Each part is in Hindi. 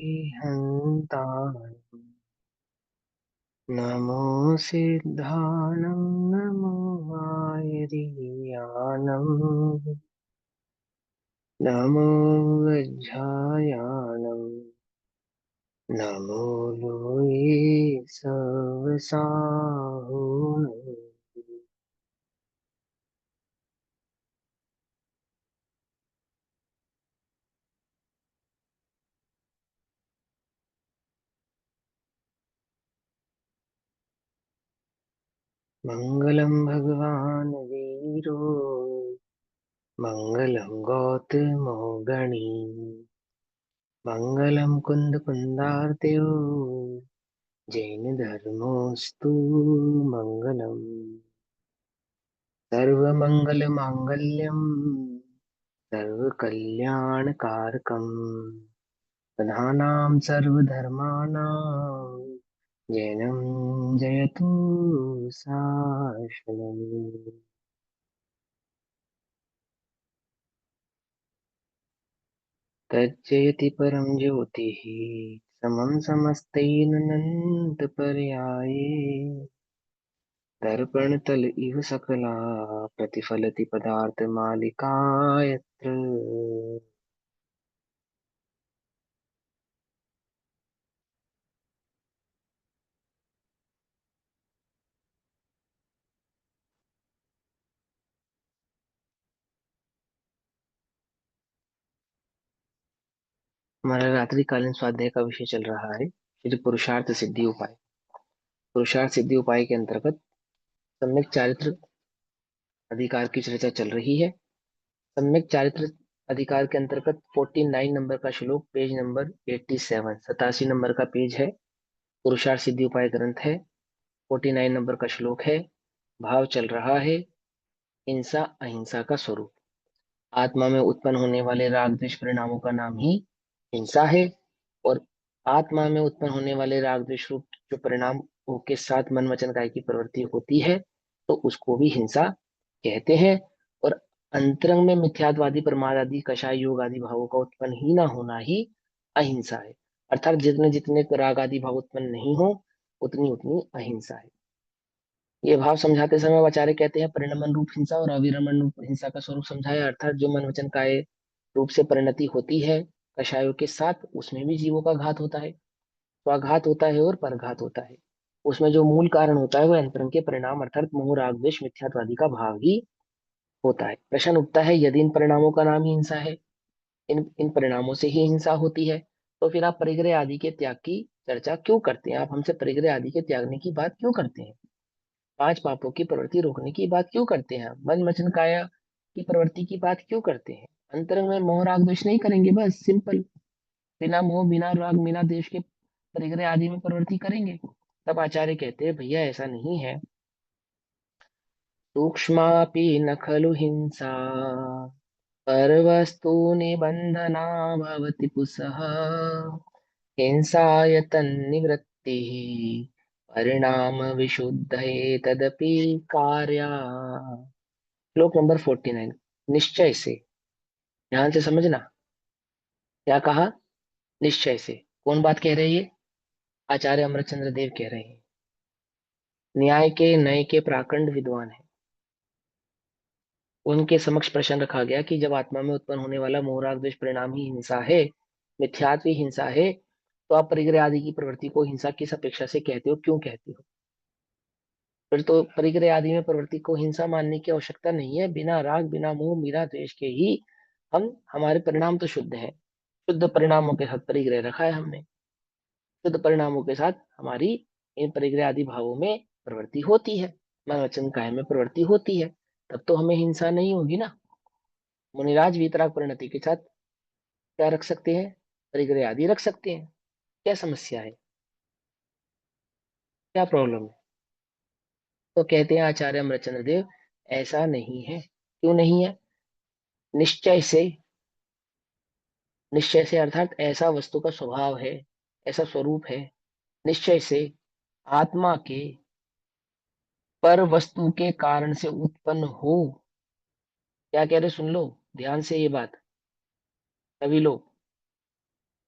हन्ताम् नमो सिद्धानं नमो वायुरियानं नमो वज्रायानं नमो लोये सवसाहुनं। मङ्गलं भगवान् वीरो मङ्गलं गौतमो गणी मङ्गलं कुन्दकुन्दार्त्यो जैनधर्मोऽस्तु मङ्गलम्। सर्वमङ्गलमाङ्गल्यं सर्वकल्याणकारकं प्रधानां सर्वधर्माणां जैनं जयतु शासनम्। तज्जयति परं ज्योतिः समं समस्तैरनन्तपर्याये दर्पणतल इव सकला प्रतिफलति पदार्थमालिका यत्र। हमारा रात्रिकालीन स्वाध्याय का विषय चल रहा है श्री पुरुषार्थ सिद्धि उपाय। पुरुषार्थ सिद्धि उपाय के अंतर्गत सम्यक चारित्र अधिकार की चर्चा चल रही है। सम्यक चारित्र अधिकार के अंतर्गत 49 नंबर का श्लोक, पेज नंबर 87, 87 नंबर का पेज है। पुरुषार्थ सिद्धि उपाय ग्रंथ है। 49 नंबर का श्लोक है। भाव चल रहा है हिंसा अहिंसा का स्वरूप। आत्मा में उत्पन्न होने वाले राग द्वेष परिणामों का नाम ही हिंसा है, और आत्मा में उत्पन्न होने वाले राग द्वेष रूप जो परिणाम के साथ मन वचन काया की प्रवृत्ति होती है तो उसको भी हिंसा कहते हैं। और अंतरंग में मिथ्यात्वादी प्रमाद आदि कषाय योग आदि भावों का उत्पन्न ही ना होना ही अहिंसा है। अर्थात जितने जितने राग आदि भाव उत्पन्न नहीं हो उतनी उतनी अहिंसा है। ये भाव समझाते समय आचार्य कहते हैं परिणमन रूप हिंसा और अविरमण रूप हिंसा का स्वरूप समझाया। अर्थात जो मन वचन काय रूप से परिणति होती है कषायों के साथ, उसमें भी जीवों का घात होता है, स्वाघात होता है और परघात होता है। उसमें जो मूल कारण होता है वह अंतरंग के परिणाम अर्थात मोह राग द्वेष मिथ्यात्वादी का भाव ही होता है। प्रश्न उठता है यदि इन परिणामों का नाम ही हिंसा है, इन इन परिणामों से ही हिंसा होती है, तो फिर आप परिग्रह आदि के त्याग की चर्चा क्यों करते हैं? आप हमसे परिग्रह आदि के त्यागने की बात क्यों करते हैं? पांच पापों की प्रवृत्ति रोकने की बात क्यों करते हैं? मन वचन काया की प्रवृत्ति की बात क्यों करते हैं? अंतरंग में मोह राग द्वेष नहीं करेंगे, बस सिंपल। बिना मोह बिना राग बिना द्वेष के परिग्रह आदि में प्रवृत्ति करेंगे? तब आचार्य कहते हैं भैया ऐसा नहीं है। सूक्ष्मापि न खलु हिंसा परवस्तु निबंधना भवति पुसः हिंसाय तन्निवृत्तिः परिणाम विशुद्धये तदपि कार्या। श्लोक नंबर 49। निश्चय से, ध्यान से समझना। क्या कहा? निश्चय से। कौन बात कह रहे हैं? ये आचार्य अमरचंद्र देव कह रहे हैं। न्याय के नए के प्राकंड विद्वान है। उनके समक्ष प्रश्न रखा गया कि जब आत्मा में उत्पन्न होने वाला मोह राग द्वेष परिणाम ही हिंसा है, मिथ्यात्व ही हिंसा है, तो आप परिग्रह आदि की प्रवृत्ति को हिंसा किस अपेक्षा से कहते हो, क्यों कहते हो? फिर तो परिग्रह आदि में प्रवृत्ति को हिंसा मानने की आवश्यकता नहीं है। बिना राग बिना मोह बिना द्वेष के ही हम हमारे परिणाम तो शुद्ध है। शुद्ध परिणामों के साथ परिग्रह रखा है हमने। शुद्ध परिणामों के साथ हमारी इन परिग्रह आदि भावों में प्रवृत्ति होती है, मन वचन काया में प्रवृत्ति होती है। तब तो हमें हिंसा नहीं होगी ना। मुनिराज वीतराग परिणति के साथ क्या रख सकते हैं? परिग्रह आदि रख सकते हैं। क्या समस्या है? क्या प्रॉब्लम है? तो कहते हैं आचार्य अमरचंद्र देव ऐसा नहीं है। क्यों नहीं है? निश्चय से। निश्चय से अर्थात ऐसा वस्तु का स्वभाव है, ऐसा स्वरूप है। निश्चय से आत्मा के पर वस्तु के कारण से उत्पन्न हो। क्या कह रहे? सुन लो ध्यान से ये बात, सभी लोग।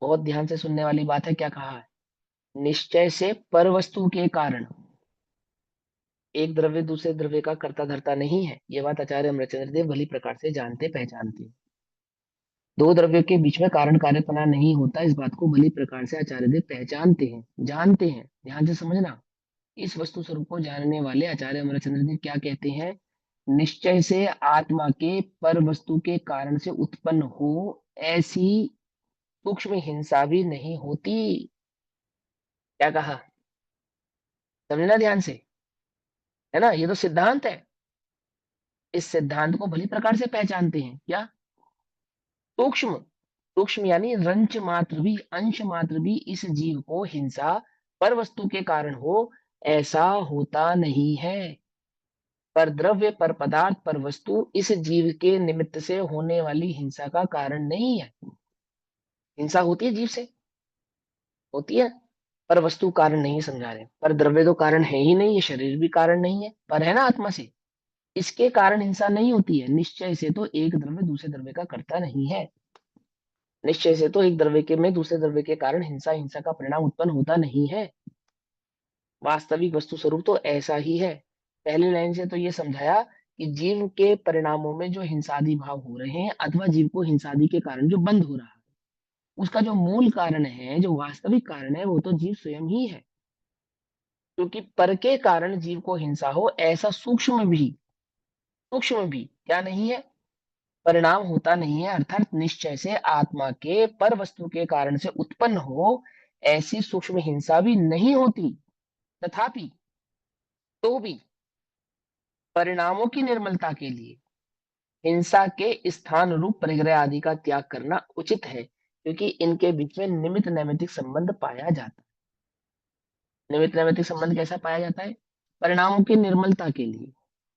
बहुत ध्यान से सुनने वाली बात है। क्या कहा है? निश्चय से पर वस्तु के कारण एक द्रव्य दूसरे द्रव्य का कर्ता धर्ता नहीं है। ये बात आचार्य अमरचंद्र देव भली प्रकार से जानते पहचानते हैं। दो द्रव्यों के बीच में कारण कार्यपना नहीं होता, इस बात को भली प्रकार से आचार्य देव पहचानते हैं, जानते हैं। ध्यान से समझना। इस वस्तु स्वरूप को जानने वाले आचार्य अमरचंद्र देव क्या कहते हैं? निश्चय से आत्मा के पर वस्तु के कारण से उत्पन्न हो ऐसी सूक्ष्म हिंसा भी नहीं होती। क्या कहा? समझना ध्यान से, है ना? ये तो सिद्धांत है। इस सिद्धांत को भली प्रकार से पहचानते हैं। क्या? सूक्ष्म। सूक्ष्म यानी रंच मात्र भी, अंश मात्र भी इस जीव को हिंसा पर वस्तु के कारण हो ऐसा होता नहीं है। पर द्रव्य, पर पदार्थ, पर वस्तु इस जीव के निमित्त से होने वाली हिंसा का कारण नहीं है। हिंसा होती है जीव से, होती है, पर वस्तु कारण नहीं समझा रहे। पर द्रव्य तो कारण है ही नहीं, ये शरीर भी कारण नहीं है, पर है ना आत्मा से, इसके कारण हिंसा नहीं होती है। निश्चय से तो एक द्रव्य दूसरे द्रव्य का कर्ता नहीं है। निश्चय से तो एक द्रव्य के में दूसरे द्रव्य के कारण हिंसा, हिंसा का परिणाम उत्पन्न होता नहीं है। वास्तविक वस्तु स्वरूप तो ऐसा ही है। पहली लाइन से तो ये समझाया कि जीव के परिणामों में जो हिंसादि भाव हो रहे हैं अथवा जीव को हिंसादि के कारण जो बंध हो रहा है, उसका जो मूल कारण है, जो वास्तविक कारण है, वो तो जीव स्वयं ही है। क्योंकि पर के कारण जीव को हिंसा हो ऐसा सूक्ष्म भी क्या नहीं है, परिणाम होता नहीं है। अर्थात निश्चय से आत्मा के पर वस्तु के कारण से उत्पन्न हो ऐसी सूक्ष्म हिंसा भी नहीं होती। तथापि तो भी परिणामों की निर्मलता के लिए हिंसा के स्थान रूप परिग्रह आदि का त्याग करना उचित है, क्योंकि इनके बीच में निमित्त नैमित्तिक संबंध पाया जाता है। निमित्त नैमित्तिक संबंध कैसा पाया जाता है? परिणामों की निर्मलता के लिए।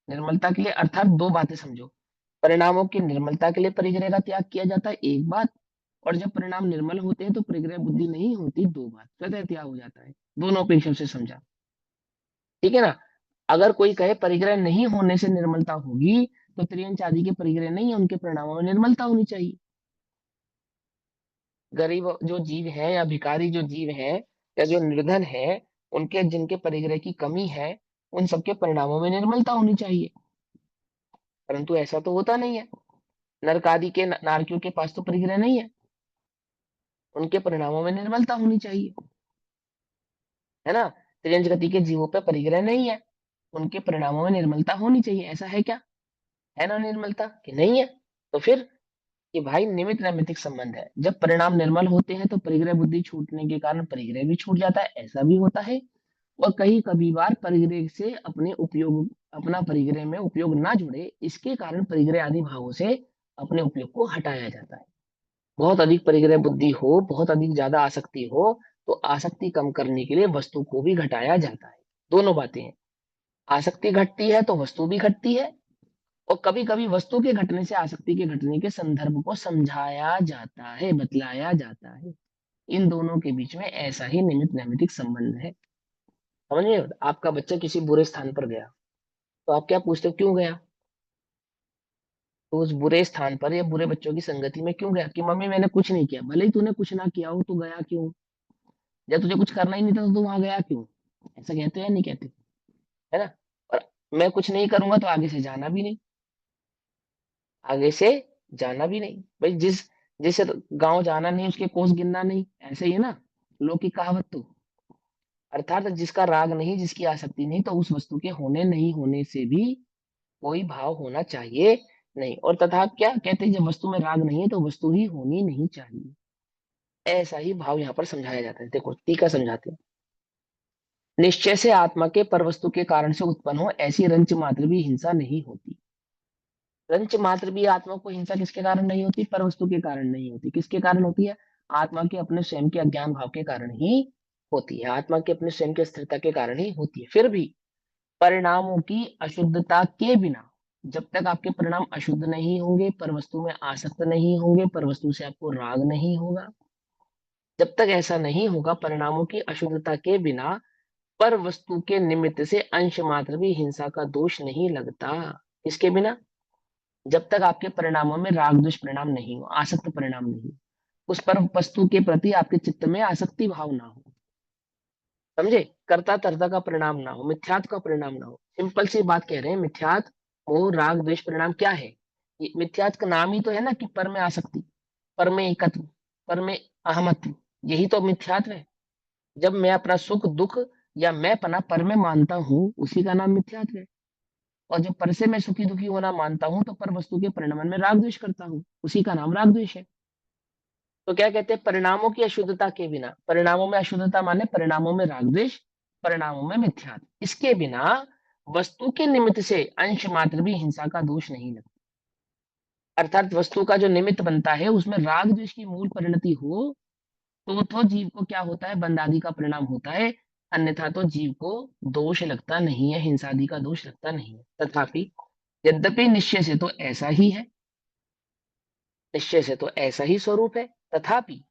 निर्मलता के लिए अर्थात दो बातें समझो। परिणामों की निर्मलता के लिए परिग्रह का त्याग किया जाता है, एक बात। और जब परिणाम निर्मल होते हैं तो परिग्रह बुद्धि नहीं होती, दो बात, स्वतः त्याग हो जाता है। दोनों को एक शब्द से समझा, ठीक है ना? अगर कोई कहे परिग्रह नहीं होने से निर्मलता होगी, तो त्रियंच आदि के परिग्रह नहीं है, उनके परिणामों में निर्मलता होनी चाहिए। गरीब जो जीव है या भिखारी जो जीव है या जो निर्धन है, उनके जिनके परिग्रह की कमी है, उन सबके परिणामों में निर्मलता होनी चाहिए। परंतु ऐसा तो होता नहीं है। नरक आदि के नारकियों के पास तो परिग्रह नहीं है, उनके परिणामों में निर्मलता होनी चाहिए, है ना? त्रियंच गति के जीवों पे परिग्रह नहीं है, उनके परिणामों में निर्मलता होनी चाहिए। ऐसा है क्या? है ना निर्मलता कि नहीं है? तो फिर कि भाई निमित्त नैमित्तिक संबंध है। जब परिणाम निर्मल होते हैं तो परिग्रह बुद्धि छूटने के कारण परिग्रह भी छूट जाता है, ऐसा भी होता है। और कहीं कभी बार परिग्रह से अपना परिग्रह में उपयोग ना जुड़े, इसके कारण परिग्रह आदि भावों से अपने उपयोग को हटाया जाता है। बहुत अधिक परिग्रह बुद्धि हो, बहुत अधिक ज्यादा आसक्ति हो, तो आसक्ति कम करने के लिए वस्तु को भी घटाया जाता है। दोनों बातें हैं। आसक्ति घटती है तो वस्तु भी घटती है, और कभी कभी वस्तु के घटने से आसक्ति के घटने के संदर्भ को समझाया जाता है, बतलाया जाता है। इन दोनों के बीच में ऐसा ही निमित्त नैमित्तिक संबंध है। समझिए, आपका बच्चा किसी बुरे स्थान पर गया, तो आप क्या पूछते हो, क्यों गया? तो उस बुरे स्थान पर या बुरे बच्चों की संगति में क्यों गया? कि मम्मी मैंने कुछ नहीं किया। भले ही तूने कुछ ना किया हो, तो गया क्यों? जब तुझे कुछ करना ही नहीं था तो तू वहां गया क्यों? ऐसा कहते हैं या नहीं कहते? है ना? और मैं कुछ नहीं करूंगा तो आगे से जाना भी नहीं, आगे से जाना भी नहीं। भाई जिसे गांव जाना नहीं उसके कोस गिनना नहीं, ऐसे ही है ना लोक की कहावत तो। अर्थात जिसका राग नहीं, जिसकी आसक्ति नहीं, तो उस वस्तु के होने नहीं होने से भी कोई भाव होना चाहिए नहीं। और तथा क्या कहते हैं, जब वस्तु में राग नहीं है तो वस्तु ही होनी नहीं चाहिए। ऐसा ही भाव यहाँ पर समझाया जाता है। देखो टीका समझाते हैं। निश्चय से आत्मा के पर वस्तु के कारण से उत्पन्न हो ऐसी रंच मात्र भी हिंसा नहीं होती। रंच मात्र भी आत्मा को हिंसा किसके कारण नहीं होती? पर वस्तु के कारण नहीं होती। किसके कारण होती है? आत्मा के अपने स्वयं के अज्ञान भाव के कारण ही होती है, आत्मा के अपने स्वयं की स्थिरता के कारण ही होती है। फिर भी परिणामों की अशुद्धता के बिना, जब तक आपके परिणाम अशुद्ध नहीं होंगे, पर वस्तु में आसक्त नहीं होंगे, पर वस्तु से आपको राग नहीं होगा, जब तक ऐसा नहीं होगा, परिणामों की अशुद्धता के बिना पर वस्तु के निमित्त से अंश मात्र भी हिंसा का दोष नहीं लगता। इसके बिना, जब तक आपके परिणामों में राग द्वेष परिणाम नहीं हो, आसक्त परिणाम नहीं, उस पर वस्तु के प्रति आपके चित्त में आसक्ति भाव ना हो, समझे, कर्ता कर्ता का परिणाम ना हो, मिथ्यात्व का परिणाम ना हो। सिंपल सी बात कह रहे हैं, मिथ्यात्व मोह राग द्वेष परिणाम क्या है? ये मिथ्यात्व का नाम ही तो है ना कि पर में आसक्ति, पर में एकत्व, पर में अहमत्व, यही तो मिथ्यात्व है। जब मैं अपना सुख दुख या मैं पना पर में मानता हूँ, उसी का नाम मिथ्यात्व है। और जब पर से मैं सुखी दुखी होना मानता हूँ, तो पर वस्तु के परिणाम में राग द्वेष करता हूँ, उसी का नाम राग द्वेष है। तो क्या कहते हैं, परिणामों की अशुद्धता के बिना, परिणामों में अशुद्धता माने परिणामों में राग द्वेष, परिणामों में मिथ्यात्व, इसके बिना वस्तु के निमित्त से अंश मात्र भी हिंसा का दोष नहीं लगता। अर्थात वस्तु का जो निमित्त बनता है उसमें राग द्वेष की मूल परिणति हो, तो जीव को क्या होता है, बंध आदि का परिणाम होता है। अन्यथा तो जीव को दोष लगता नहीं है, हिंसा आदि का दोष लगता नहीं है। तथापि यद्यपि निश्चय से तो ऐसा ही है, निश्चय से तो ऐसा ही स्वरूप है, तथापि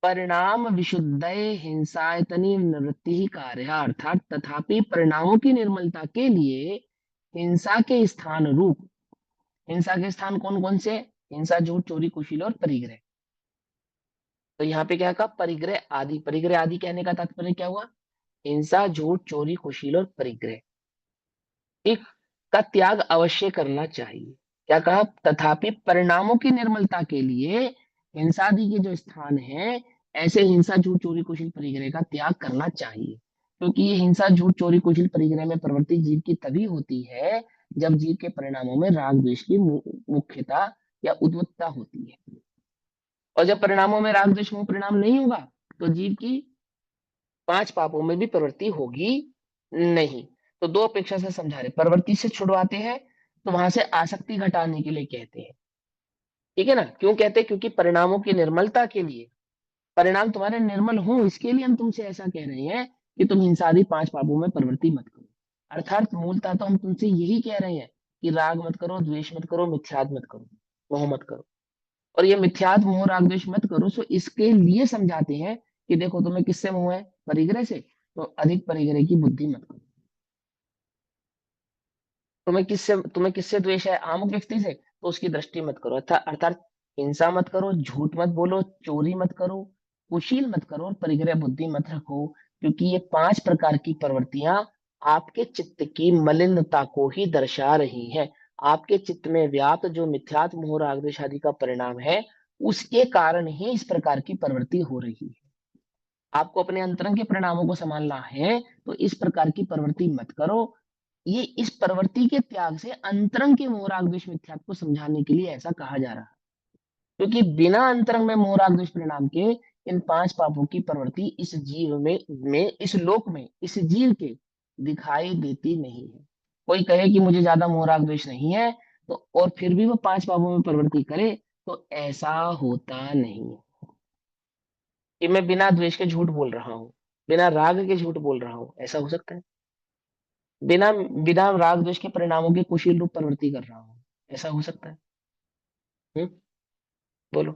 परिणाम विशुद्ध हिंसायतनी निवृत्ति ही कार्य है। अर्थात तथापि परिणामों की निर्मलता के लिए हिंसा के स्थान रूप, हिंसा के स्थान कौन कौन से? हिंसा झूठ चोरी कुशील और परिग्रह। तो यहाँ पे क्या कहा, परिग्रह आदि, परिग्रह आदि कहने का तात्पर्य क्या हुआ? हिंसा झूठ चोरी कुशील और परिग्रह, ठीक, का त्याग अवश्य करना चाहिए। क्या कहा, तथापि परिणामों की निर्मलता के लिए हिंसादि के जो स्थान है, ऐसे हिंसा झूठ चोरी कुशील परिग्रह का त्याग करना चाहिए। क्योंकि ये हिंसा झूठ चोरी कुशील परिग्रह में प्रवृत्ति जीव की तभी होती है जब जीव के परिणामों में राग द्वेष की मुख्यता या उद्वत्ता होती है। और जब परिणामों में राग द्वेष परिणाम नहीं होगा, तो जीव की पांच पापों में भी प्रवृत्ति होगी नहीं। तो दो अपेक्षा से समझा रहे, प्रवृत्ति से छुड़वाते हैं तो वहां से आसक्ति घटाने के लिए कहते हैं, ठीक है ना। क्यों कहते हैं? क्योंकि परिणामों की निर्मलता के लिए, परिणाम तुम्हारे निर्मल हो इसके लिए हम तुमसे ऐसा कह रहे हैं कि तुम हिंसादि पांच पापों में प्रवृत्ति मत करो। अर्थात मूलतः तो हम तुमसे यही कह रहे हैं कि राग मत करो, द्वेष मत करो, मिथ्याद मत करो, मोह मत करो। और ये मिथ्यात्व मोह राग द्वेष मत करो, सो इसके लिए समझाते हैं कि देखो तुम्हें किससे मोह है, परिग्रह से, तो अधिक परिग्रह की बुद्धि मत करो। तुम्हें किससे द्वेष है, आमुक व्यक्ति से, तो उसकी दृष्टि मत करो। अर्थात हिंसा मत करो, झूठ मत बोलो, चोरी मत करो, कुशील मत करो और परिग्रह बुद्धि मत रखो। क्योंकि ये पांच प्रकार की प्रवृत्तियां आपके चित्त की मलिनता को ही दर्शा रही हैं। आपके चित्त में व्याप्त जो मिथ्यात्व मोह राग द्वेष आदि का परिणाम है, उसके कारण ही इस प्रकार की प्रवृत्ति हो रही है। आपको अपने अंतरंग के परिणामों को संभालना है, तो इस प्रकार की प्रवृत्ति मत करो। ये इस प्रवृत्ति के त्याग से अंतरंग के मोह राग द्वेष मिथ्यात्व को समझाने के लिए ऐसा कहा जा रहा है। क्योंकि बिना अंतरंग में मोह राग द्वेष परिणाम के इन पांच पापों की प्रवृत्ति इस जीव में इस लोक में इस जीव के दिखाई देती नहीं है। कोई कहे कि मुझे ज्यादा मोह राग द्वेष नहीं है, तो और फिर भी वो पांच पापों में प्रवृत्ति करे, तो ऐसा होता नहीं है कि मैं बिना द्वेष के झूठ बोल रहा हूँ, बिना राग के झूठ बोल रहा हूँ, ऐसा हो सकता है? बिना बिना राग द्वेष के परिणामों के कुशील रूप प्रवृत्ति कर रहा हूँ, ऐसा हो सकता है? हम्म, बोलो।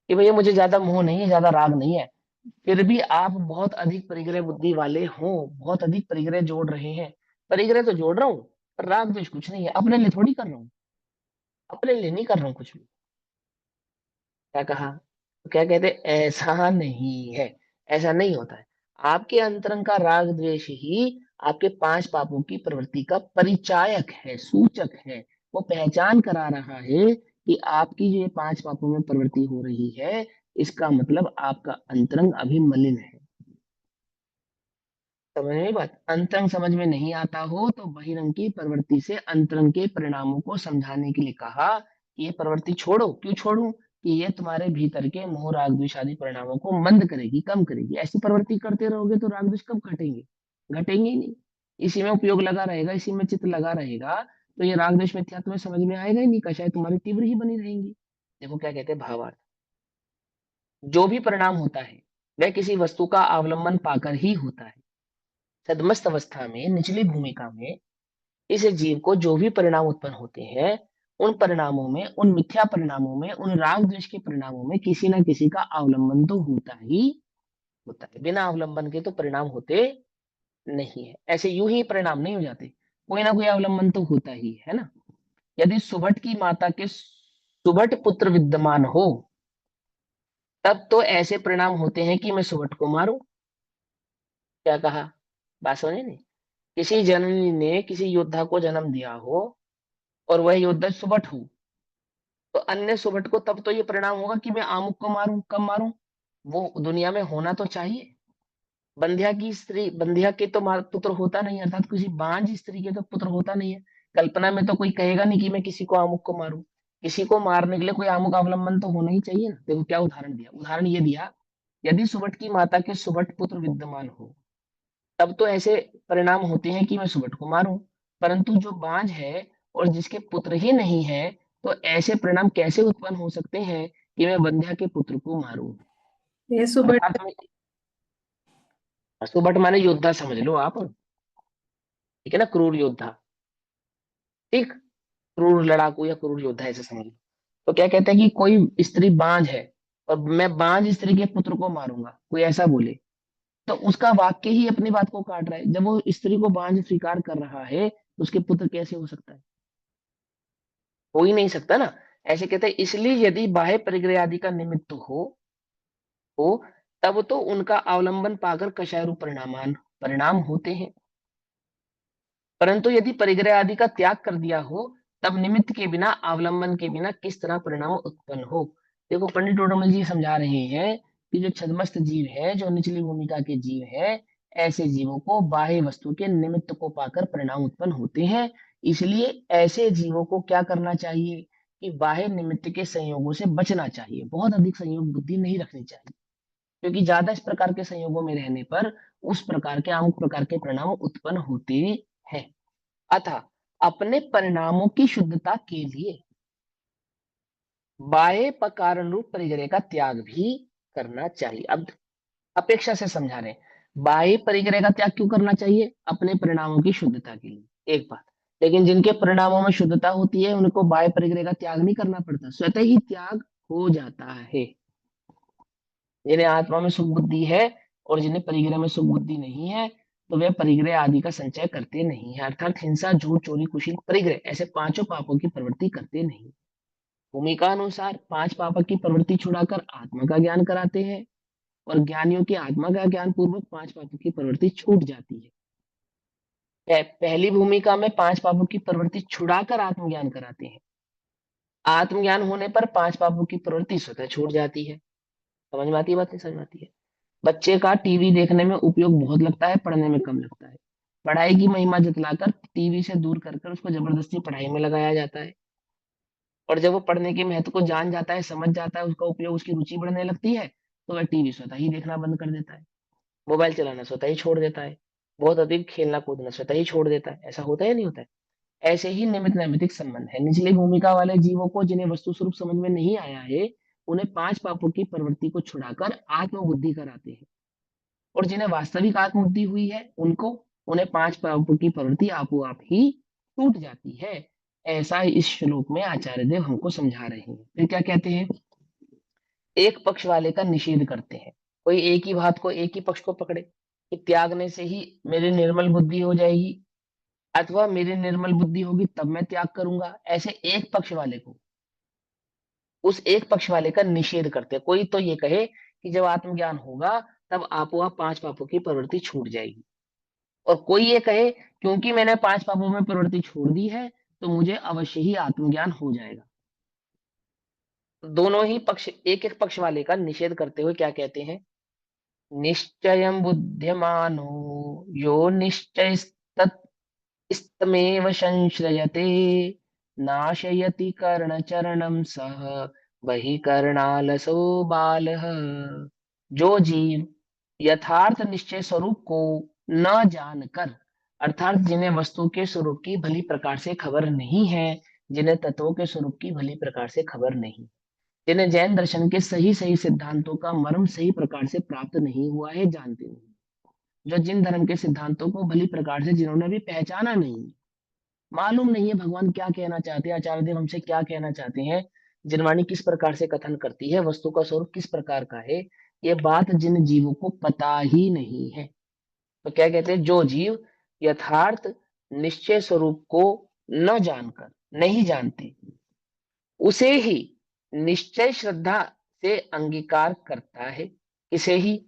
कि भैया मुझे ज्यादा मोह नहीं है, ज्यादा राग नहीं है, फिर भी आप बहुत अधिक परिग्रह बुद्धि वाले हो, बहुत अधिक परिग्रह जोड़ रहे हैं। परिग्रह तो जोड़ रहा हूँ, पर राग द्वेष कुछ नहीं है, अपने लिए थोड़ी कर रहा हूँ, अपने लिए नहीं कर रहा हूँ कुछ भी। क्या कहा? तो क्या कहते, ऐसा नहीं है, ऐसा नहीं होता है। आपके अंतरंग का राग द्वेष ही आपके पांच पापों की प्रवृत्ति का परिचायक है, सूचक है। वो पहचान करा रहा है कि आपकी जो ये पांच पापों में प्रवृत्ति हो रही है, इसका मतलब आपका अंतरंग अभी मलिन है। समझ में बात? अंतरंग समझ में नहीं आता हो तो बहिरंग की प्रवृत्ति से अंतरंग के परिणामों को समझाने के लिए कहा कि ये प्रवृत्ति छोड़ो। क्यों छोड़ू? कि ये तुम्हारे भीतर के मोह राग द्वेष आदि परिणामों को मंद करेगी, कम करेगी। ऐसी प्रवृत्ति करते रहोगे तो राग द्वेष कब घटेंगे? घटेंगे ही नहीं। इसी में उपयोग लगा रहेगा, इसी में चित्त लगा रहेगा, तो ये राग द्वेष मिथ्या तुम्हें समझ में आएगा ही नहीं, कषाय तुम्हारी तीव्र ही बनी रहेंगी। देखो क्या कहते हैं भावार्थ, जो भी परिणाम होता है वह किसी वस्तु का अवलंबन पाकर ही होता है। सदमस्त अवस्था में निचली भूमिका में इस जीव को जो भी परिणाम उत्पन्न होते हैं, उन परिणामों में, उन मिथ्या परिणामों में, उन राग द्वेष के परिणामों में किसी ना किसी का अवलंबन तो होता ही होता है। बिना अवलंबन के तो परिणाम होते नहीं है, ऐसे यूं ही परिणाम नहीं हो जाते, कोई ना कोई अवलंबन तो होता ही है ना। यदि सुभट की माता के सुभट पुत्र विद्यमान हो, तब तो ऐसे परिणाम होते हैं कि मैं सुबट को मारूं। क्या कहा, बात समझे नहीं? किसी जननी ने किसी योद्धा को जन्म दिया हो और वह योद्धा सुबट हो, तो अन्य सुबट को तब तो ये परिणाम होगा कि मैं आमुक को मारूं। कब मारूं? वो दुनिया में होना तो चाहिए। बंध्या की स्त्री, बंध्या के तो पुत्र होता नहीं, अर्थात किसी बांझ स्त्री के तो पुत्र होता नहीं है। कल्पना में तो कोई कहेगा नहीं कि मैं किसी को आमुक को मारूं। किसी को मारने के लिए कोई आमुक अवलंबन तो होना ही चाहिए ना। देखो क्या उदाहरण दिया, उदाहरण ये दिया, यदि सुबट की माता के सुबट पुत्र विद्यमान हो, तब तो ऐसे परिणाम होते हैं कि मैं सुबट को मारूं। परंतु जो बांझ है और जिसके पुत्र ही नहीं है, तो ऐसे परिणाम कैसे उत्पन्न हो सकते हैं कि मैं बंध्या के पुत्र को मारूं? ये सुबह। अर्थात सुबट माने योद्धा समझ लो आप, ठीक है ना, क्रूर योद्धा। ठीक, क्रूर लड़ाकू या क्रूर योद्धा ऐसे समझ लो। तो क्या कहते हैं कि कोई स्त्री बांझ है और मैं बांझ स्त्री के पुत्र को मारूंगा, कोई ऐसा बोले, तो उसका वाक्य ही अपनी बात को काट रहा है। जब वो स्त्री को बांझ स्वीकार कर रहा है, तो उसके पुत्र कैसे हो सकता है? हो ही नहीं सकता ना। ऐसे कहते हैं, इसलिए यदि बाह्य परिग्रह आदि का निमित्त हो तब तो उनका अवलंबन पाकर कषाय रूप परिणाम होते हैं। परंतु यदि परिग्रह आदि का त्याग कर दिया हो, तब निमित्त के बिना, अवलंबन के बिना किस तरह परिणाम उत्पन्न हो? देखो पंडित डोडामल जी समझा रहे हैं कि जो छद्मस्त जीव है, जो निचली भूमिका के जीव है, ऐसे जीवों को बाह्य वस्तु के निमित्त को पाकर परिणाम उत्पन्न होते हैं। इसलिए ऐसे जीवों को क्या करना चाहिए कि बाह्य निमित्त के संयोगों से बचना चाहिए, बहुत अधिक संयोग बुद्धि नहीं रखनी चाहिए, क्योंकि ज्यादा इस प्रकार के संयोगों में रहने पर उस प्रकार के अमुक प्रकार के परिणाम उत्पन्न होते हैं। अतः अपने परिणामों की शुद्धता के लिए बाह्य कारण रूप परिग्रह का त्याग भी करना चाहिए। अब अपेक्षा से समझा रहे हैं, बाह्य परिग्रह का त्याग क्यों करना चाहिए? अपने परिणामों की शुद्धता के लिए, एक बात। लेकिन जिनके परिणामों में शुद्धता होती है, उनको बाह्य परिग्रह का त्याग नहीं करना पड़ता, स्वतः ही त्याग हो जाता है। जिन्हें आत्मा में सुख बुद्धि है और जिन्हें परिग्रह में सुख बुद्धि नहीं है, तो वे परिग्रह आदि का संचय करते नहीं है, अर्थात हिंसा, झूठ, चोरी, कुशील, परिग्रह ऐसे पांचों पापों की प्रवृत्ति करते नहीं। भूमिका अनुसार पांच पापों की प्रवृत्ति छुड़ाकर आत्मा का ज्ञान कराते हैं, और ज्ञानियों की आत्मा का ज्ञान पूर्वक पांच पापों की प्रवृत्ति छूट जाती है। पहली भूमिका में पांच पापों की प्रवृत्ति छुड़ाकर आत्मज्ञान कराते हैं। आत्मज्ञान होने पर पांच पापों की प्रवृत्ति स्वतः छूट जाती है। समझ में आती है बात, नहीं समझ में आती है? बच्चे का टीवी देखने में उपयोग बहुत लगता है, पढ़ने में कम लगता है। पढ़ाई की महिमा जतलाकर टीवी से दूर कर कर उसको जबरदस्ती पढ़ाई में लगाया जाता है। और जब वो पढ़ने के महत्व को जान जाता है, समझ जाता है, उसका उपयोग, उसकी रुचि बढ़ने लगती है, तो वह टीवी स्वतः ही देखना बंद कर देता है, मोबाइल चलाना स्वतः ही छोड़ देता है, बहुत अधिक खेलना कूदना स्वतः ही छोड़ देता है। ऐसा होता है या नहीं होता है? ऐसे ही निमित्त नैमित्तिक संबंध है। निचली भूमिका वाले जीवों को, जिन्हें वस्तु स्वरूप समझ में नहीं आया है, उन्हें पांच पापों की प्रवृत्ति को छुड़ाकर आत्मबुद्धि कराते हैं। और जिन्हें वास्तविक आत्मबुद्धि हुई है, उन्हें पांच पापों की प्रवृत्ति आपो आप ही टूट जाती है। ऐसा इस श्लोक में आचार्य देव हमको समझा रहे हैं। फिर क्या कहते हैं? एक पक्ष वाले का निषेध करते हैं। कोई एक ही बात को, एक ही पक्ष को पकड़े कि त्यागने से ही मेरी निर्मल बुद्धि हो जाएगी, अथवा मेरी निर्मल बुद्धि होगी तब मैं त्याग करूंगा, ऐसे एक पक्ष वाले को, उस एक पक्ष वाले का निषेध करते हैं। कोई तो ये कहे कि जब आत्मज्ञान होगा तब आपो आप पांच पापों की प्रवृत्ति छूट जाएगी, और कोई ये कहे क्योंकि मैंने पांच पापों में प्रवृत्ति छोड़ दी है, तो मुझे अवश्य ही आत्मज्ञान हो जाएगा। दोनों ही पक्ष, एक एक पक्ष वाले का निषेध करते हुए क्या कहते हैं? निश्चयं बुद्ध्यमानो यो निश्चय स्तमेव संश्रयते नाशयति कर्णचरणं सह वही कर्णालसो बालः। जो जीव यथार्थ निश्चय स्वरूप को न जानकर, अर्थात जिन्हें वस्तु के स्वरूप की भली प्रकार से खबर नहीं है, जिन्हें तत्वों के स्वरूप की भली प्रकार से खबर नहीं, जिन्हें जैन दर्शन के सही सही सिद्धांतों का मर्म सही प्रकार से प्राप्त नहीं हुआ है, जानते नहीं, जो जिन धर्म के सिद्धांतों को भली प्रकार से जिन्होंने भी पहचाना नहीं, मालूम नहीं है भगवान क्या कहना चाहते हैं, आचार्य देव हमसे क्या कहना चाहते हैं, जिनवाणी किस प्रकार से कथन करती है, वस्तु का स्वरूप किस प्रकार का है, ये बात जिन जीवों को पता ही नहीं है। तो क्या कहते हैं? जो जीव यथार्थ निश्चय स्वरूप को न जानकर, नहीं जानते, उसे ही निश्चय श्रद्धा से अंगीकार करता है। किसे ही?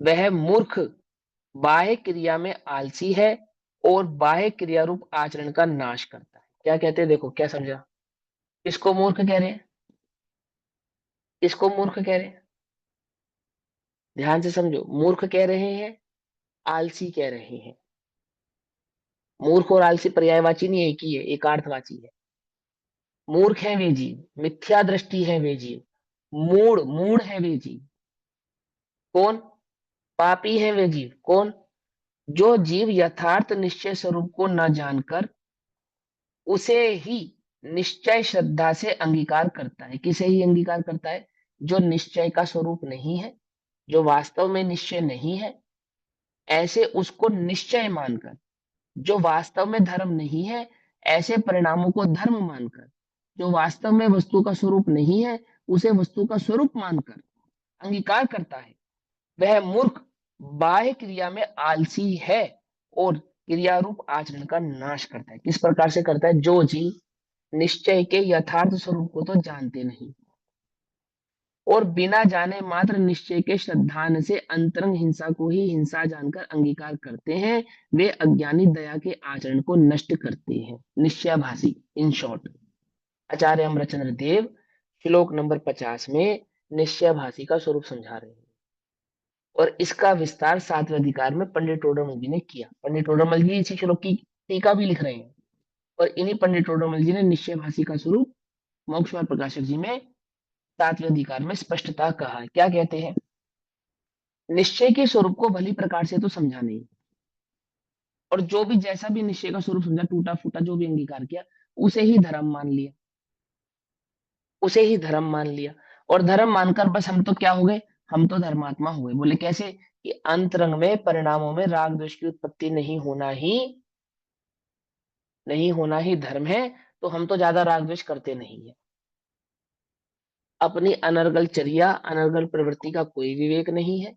वह मूर्ख बाह्य क्रिया में आलसी है और बाह्य क्रिया रूप आचरण का नाश करता है। क्या कहते हैं? देखो क्या समझा? किसको मूर्ख कह रहे हैं? किसको मूर्ख कह रहे हैं? ध्यान से समझो, मूर्ख कह रहे हैं, आलसी कह रहे हैं। मूर्ख और आलसी पर्यायवाची नहीं, एक ही है, एकार्थवाची है। मूर्ख है वे जीव, मिथ्या दृष्टि है वे जीव, मूढ़ मूढ़ है वे जीव। कौन? पापी है वे जीव। कौन? जो जीव यथार्थ निश्चय स्वरूप को न जानकर उसे ही निश्चय श्रद्धा से अंगीकार करता है। किसे ही अंगीकार करता है? जो निश्चय का स्वरूप नहीं है, जो वास्तव में निश्चय नहीं है, ऐसे उसको निश्चय मानकर, जो वास्तव में धर्म नहीं है, ऐसे परिणामों को धर्म मानकर, जो वास्तव में वस्तु का स्वरूप नहीं है, उसे वस्तु का स्वरूप मानकर अंगीकार करता है। वह मूर्ख बाह्य क्रिया में आलसी है और क्रिया रूप आचरण का नाश करता है। किस प्रकार से करता है? जो जीव निश्चय के यथार्थ स्वरूप को तो जानते नहीं और बिना जाने मात्र निश्चय के श्रद्धान से अंतरंग हिंसा को ही हिंसा जानकर अंगीकार करते हैं, वे अज्ञानी दया के आचरण को नष्ट करते हैं। निश्चयाभासी, इन शॉर्ट, आचार्य अमरचंद्र देव श्लोक नंबर 50 में निश्चयाभासी का स्वरूप समझा रहे हैं। और इसका विस्तार 7वें अधिकार में पंडित टोडरमल जी ने किया। पंडित टोडरमल जी इसी श्लोक की टीका भी लिख रहे हैं और इन्हीं पंडित टोडरमल जी ने निश्चयभाषी का स्वरूप मोक्षवार प्रकाशक जी में 7वें अधिकार में स्पष्टता कहा है। क्या कहते हैं? निश्चय के स्वरूप को भली प्रकार से तो समझा नहीं, और जो भी जैसा भी निश्चय का स्वरूप समझा, टूटा फूटा जो भी अंगीकार किया, उसे ही धर्म मान लिया, उसे ही धर्म मान लिया। और धर्म मानकर बस हम तो क्या हो गए? हम तो धर्मात्मा हो गए। बोले कैसे? कि अंतरंग में परिणामों में राग द्वेष की उत्पत्ति नहीं होना ही धर्म है। तो हम तो ज्यादा राग द्वेष करते नहीं है। अपनी अनर्गल चर्या अनर्गल प्रवृत्ति का कोई विवेक नहीं है।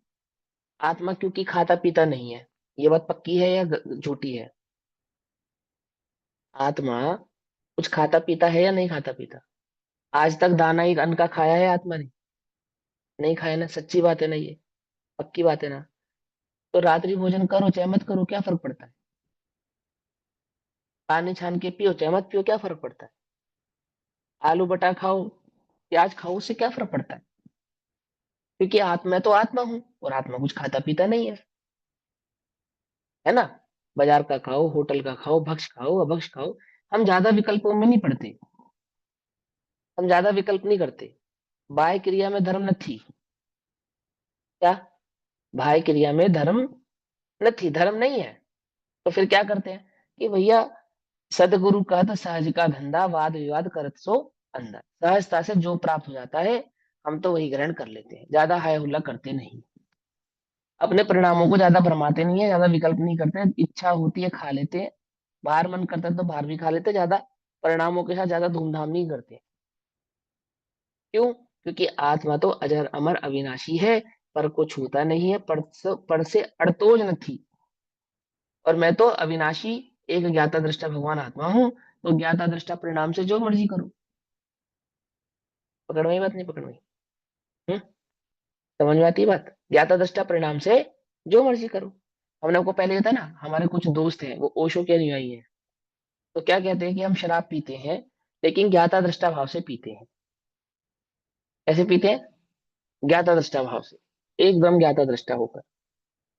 आत्मा क्योंकि खाता पीता नहीं है, ये बात पक्की है या झूठी है? आत्मा कुछ खाता पीता है या नहीं खाता पीता? आज तक दाना ही अन्न का खाया है आत्मा ने? नहीं खाया ना, सच्ची बात है ना, ये पक्की बात है ना। तो रात्रि भोजन करो चाहे मत करो, क्या फर्क पड़ता है? पानी छान के पियो चाहे मत पियो, क्या फर्क पड़ता है? आलू बटा खाओ, प्याज खाओ, उससे क्या फर्क पड़ता है? क्योंकि आत्मा तो आत्मा हूं और आत्मा कुछ खाता पीता नहीं है ना। बाजार का खाओ, होटल का खाओ, भक्ष खाओ, अभक्ष खाओ, हम ज्यादा विकल्पों में नहीं पड़ते, हम ज्यादा विकल्प नहीं करते। बाह्य क्रिया में धर्म नहीं। क्या? बाह्य क्रिया में धर्म नहीं, धर्म नहीं है। तो फिर क्या करते हैं कि भैया सदगुरु का तो सहज का धंधा, वाद विवाद करत सो अंधा। सहजता से जो प्राप्त हो जाता है हम तो वही ग्रहण कर लेते हैं, ज्यादा हाय हुल्ला करते नहीं, अपने परिणामों को ज्यादा भरमाते नहीं है, ज्यादा विकल्प नहीं करते हैं। इच्छा होती है खा लेते हैं, बाहर मन करता है तो बाहर भी खा लेते हैं, ज्यादा परिणामों के साथ ज्यादा धूमधाम नहीं करते। क्यों? क्योंकि आत्मा तो अजर अमर अविनाशी है, पर को छूता नहीं है, पर से अड़तोज नहीं। और मैं तो अविनाशी एक ज्ञाता दृष्टा भगवान आत्मा हूं, तो ज्ञाता दृष्टा परिणाम से जो मर्जी करूं। पकड़ में बात नहीं पकड़ में? हम्म? समझ में आती है बात? ज्ञाता दृष्टा परिणाम से जो मर्जी करो। हमने आपको पहले बताया ना, हमारे कुछ दोस्त हैं वो ओशो के अनुयायी हैं। तो क्या कहते हैं कि हम शराब पीते हैं लेकिन ज्ञाता दृष्टा भाव से पीते हैं। कैसे पीते हैं? ज्ञाता दृष्टा भाव से, एकदम ज्ञाता दृष्टा होकर।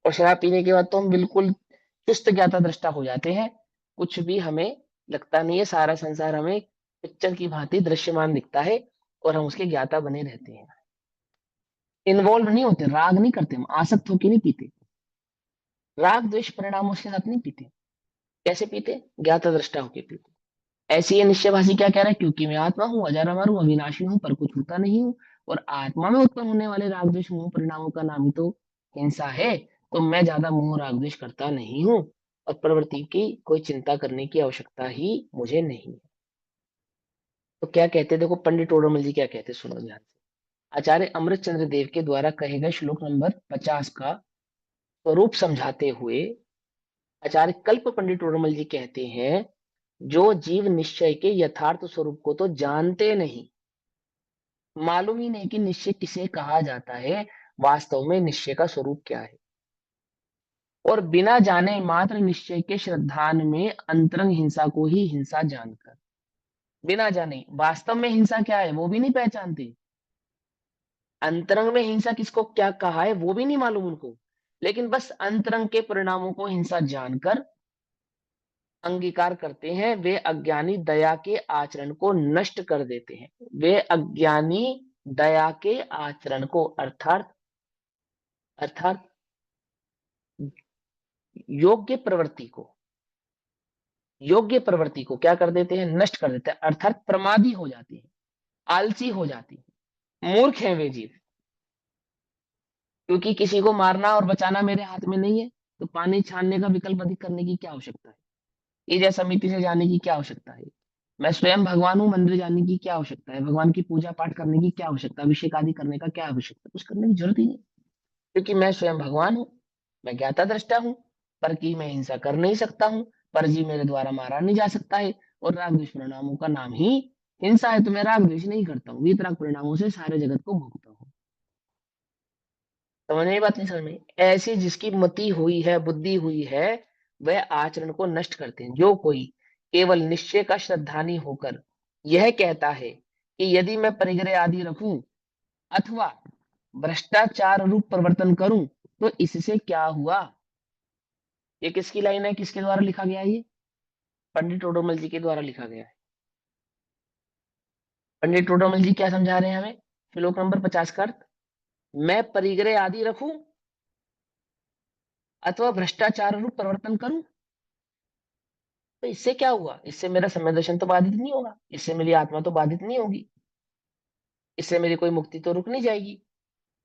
और शराब पीने के बाद तो हम बिल्कुल चुस्त ज्ञाता दृष्टा हो जाते हैं, कुछ भी हमें लगता नहीं है, सारा संसार हमें पिक्चर की भांति दृश्यमान दिखता है और हम उसके ज्ञाता बने रहते हैं। इन्वॉल्व नहीं होते, राग नहीं करते, हम आसक्त होके नहीं पीते, राग द्वेष परिणाम उसके साथ नहीं पीते। कैसे पीते? ज्ञाता दृष्टा होके पीते। ऐसी ये निश्चयभाषी क्या कह रहा है? क्योंकि मैं आत्मा हूँ, अजर अमर हूँ, अविनाशी हूँ, पर कुछ होता नहीं हूँ, और आत्मा में उत्पन्न होने वाले राग द्वेष मोह परिणामों का नाम ही तो हिंसा है। तो मैं ज्यादा मोह राग द्वेष करता नहीं हूँ और प्रवृत्ति की कोई चिंता करने की आवश्यकता ही मुझे नहीं है। तो क्या कहते हैं? देखो पंडित टोडरमल जी क्या कहते हैं, सुनो ध्यान से। आचार्य अमृत चंद्र देव के द्वारा कहे गए श्लोक नंबर 50 का स्वरूप समझाते हुए आचार्य कल्प पंडित टोडरमल जी कहते हैं, जो जीव निश्चय के यथार्थ स्वरूप को तो जानते नहीं मालूम ही नहीं कि निश्चय किसे कहा जाता है, वास्तव में निश्चय का स्वरूप क्या है। और बिना जाने मात्र निश्चय के श्रद्धान में अंतरंग हिंसा को ही हिंसा जानकर, बिना जाने वास्तव में हिंसा क्या है वो भी नहीं पहचानते, अंतरंग में हिंसा किसको क्या कहा है वो भी नहीं मालूम उनको, लेकिन बस अंतरंग के परिणामों को हिंसा जानकर अंगीकार करते हैं। वे अज्ञानी दया के आचरण को नष्ट कर देते हैं। वे अज्ञानी दया के आचरण को, अर्थात अर्थात योग्य प्रवृत्ति को, योग्य प्रवृत्ति को क्या कर देते हैं, नष्ट कर देते हैं, अर्थात प्रमादी हो जाती है, आलसी हो जाती है, मूर्ख है वे जीव। क्योंकि किसी को मारना और बचाना मेरे हाथ में नहीं है, तो पानी छानने का विकल्प अधिक करने की क्या आवश्यकता है, ईजा समिति से जाने की क्या आवश्यकता है, मैं स्वयं भगवान हूँ, मंदिर जाने की क्या आवश्यकता है, भगवान की पूजा पाठ करने की क्या आवश्यकता है, अभिषेक आदि करने का क्या आवश्यकता है, कुछ करने की जरूरत ही नहीं, क्योंकि मैं स्वयं भगवान हूँ, मैं ज्ञाता दृष्टा हूँ, पर की मैं हिंसा कर नहीं सकता हूँ, पर जी मेरे द्वारा मारा नहीं जा सकता है, और राग द्वेष परिणामों का नाम ही हिंसा है, तो मैं राग द्वेष नहीं करता हूँ, वीतराग परिणामों से सारे जगत को भोगता हूँ। समझ में बात नहीं, समझ में? ऐसी जिसकी मति हुई है, बुद्धि हुई है, वह आचरण को नष्ट करते हैं। जो कोई केवल निश्चय का श्रद्धानी होकर यह कहता है कि यदि मैं परिग्रह आदि रखूं अथवा भ्रष्टाचार रूप परिवर्तन करूं तो इससे क्या हुआ, ये किसकी लाइन है, किसके द्वारा लिखा गया है, ये पंडित टोडरमल जी के द्वारा लिखा गया है। पंडित टोडरमल जी क्या समझा रहे हैं हमें, श्लोक नंबर 50 का अर्थ, मैं परिग्रह आदि रखूं अथवा भ्रष्टाचार रूप परिवर्तन करूं तो इससे क्या हुआ, इससे मेरा समय दर्शन तो बाधित नहीं होगा, इससे मेरी आत्मा तो बाधित नहीं होगी, इससे मेरी कोई मुक्ति तो रुक नहीं जाएगी,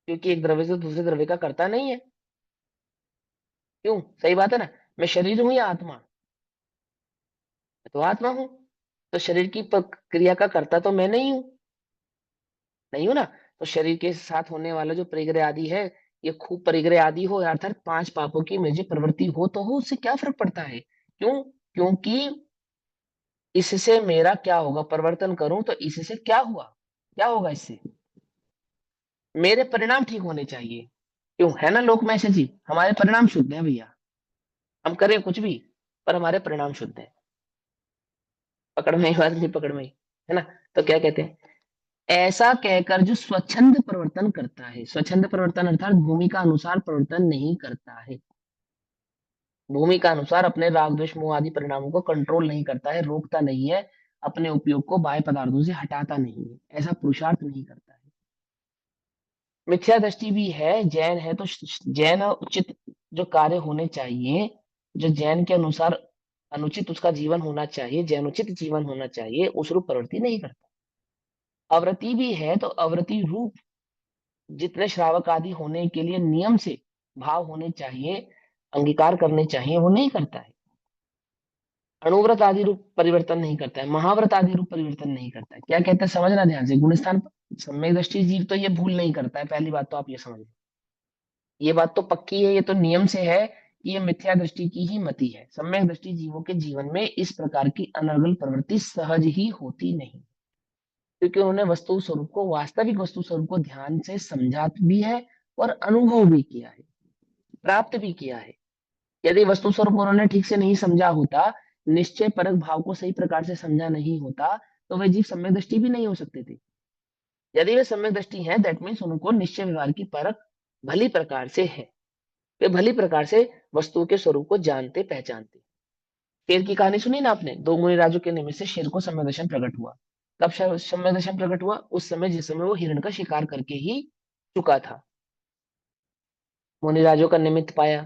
क्योंकि एक द्रव्य से दूसरे द्रव्य का करता नहीं है। क्यों, सही बात है ना, मैं शरीर हूं या आत्मा, मैं तो आत्मा हूं, तो शरीर की क्रिया का करता तो मैं नहीं हूं, नहीं हूं ना। तो शरीर के साथ होने वाला जो परिग्रह आदि है, ये खूब परिग्रह आदि हो अर्थात 5 पापों की मुझे प्रवृत्ति हो तो हो, उससे क्या फर्क पड़ता है, क्यों, क्योंकि इससे मेरा क्या होगा, परिवर्तन करूं तो इससे क्या हुआ, क्या होगा, इससे मेरे परिणाम ठीक होने चाहिए। क्यों, है ना लोक में ऐसे जीव, हमारे परिणाम शुद्ध है भैया, हम करें कुछ भी पर हमारे परिणाम शुद्ध है, पकड़ में ही बात नहीं, पकड़ में ही, है ना। तो क्या कहते हैं, ऐसा कहकर जो स्वच्छंद परिवर्तन करता है, स्वच्छंद परिवर्तन अर्थात भूमि का अनुसार परिवर्तन नहीं करता है, भूमि का अनुसार अपने राग द्वेष मोह आदि परिणामों को कंट्रोल नहीं करता है, रोकता नहीं है, अपने उपयोग को बाह्य पदार्थों से हटाता नहीं है, ऐसा पुरुषार्थ नहीं करता है। मिथ्या दृष्टि भी है, जैन है तो जैन उचित जो कार्य होने चाहिए, जो जैन के अनुसार अनुचित उसका जीवन होना चाहिए, जैनुचित जीवन होना चाहिए, उस रूप प्रवृत्ति नहीं करता। अव्रति भी है तो अव्रति रूप जितने श्रावक आदि होने के लिए नियम से भाव होने चाहिए, अंगीकार करने चाहिए, वो नहीं करता है। अणुव्रत आदि रूप परिवर्तन नहीं करता है, महाव्रत आदि रूप परिवर्तन नहीं करता है। क्या कहते हैं, समझना ध्यान से, गुणस्थान सम्यक दृष्टि जीव तो ये भूल नहीं करता है, पहली बात तो आप ये समझ, ये बात तो पक्की है, ये तो नियम से है कि ये मिथ्या दृष्टि की ही मति है। सम्यक दृष्टि जीवों के जीवन में इस प्रकार की अनर्गल प्रवृत्ति सहज ही होती नहीं, क्योंकि उन्होंने वस्तु स्वरूप को, वास्तविक वस्तु स्वरूप को ध्यान से समझा भी है और अनुभव भी किया है, प्राप्त भी किया है। यदि वस्तु स्वरूप उन्होंने ठीक से नहीं समझा होता, निश्चय परक भाव को सही प्रकार से समझा नहीं होता, तो वे जीव सम्यक दृष्टि भी नहीं हो सकते थे। यदि वे सम्यक दृष्टि हैं, दैट मीन्स उनको निश्चय व्यवहार की परख भली प्रकार से है, वे भली प्रकार से वस्तुओं के स्वरूप को जानते पहचानते। शेर की कहानी सुनी ना आपने, दो मुनि राजू के निमित्त से शेर को सम्यक दर्शन प्रकट हुआ। कब सम्यक दर्शन प्रकट हुआ, उस समय जिस समय वो हिरण का शिकार करके ही चुका था। मुनि राजू का निमित्त पाया,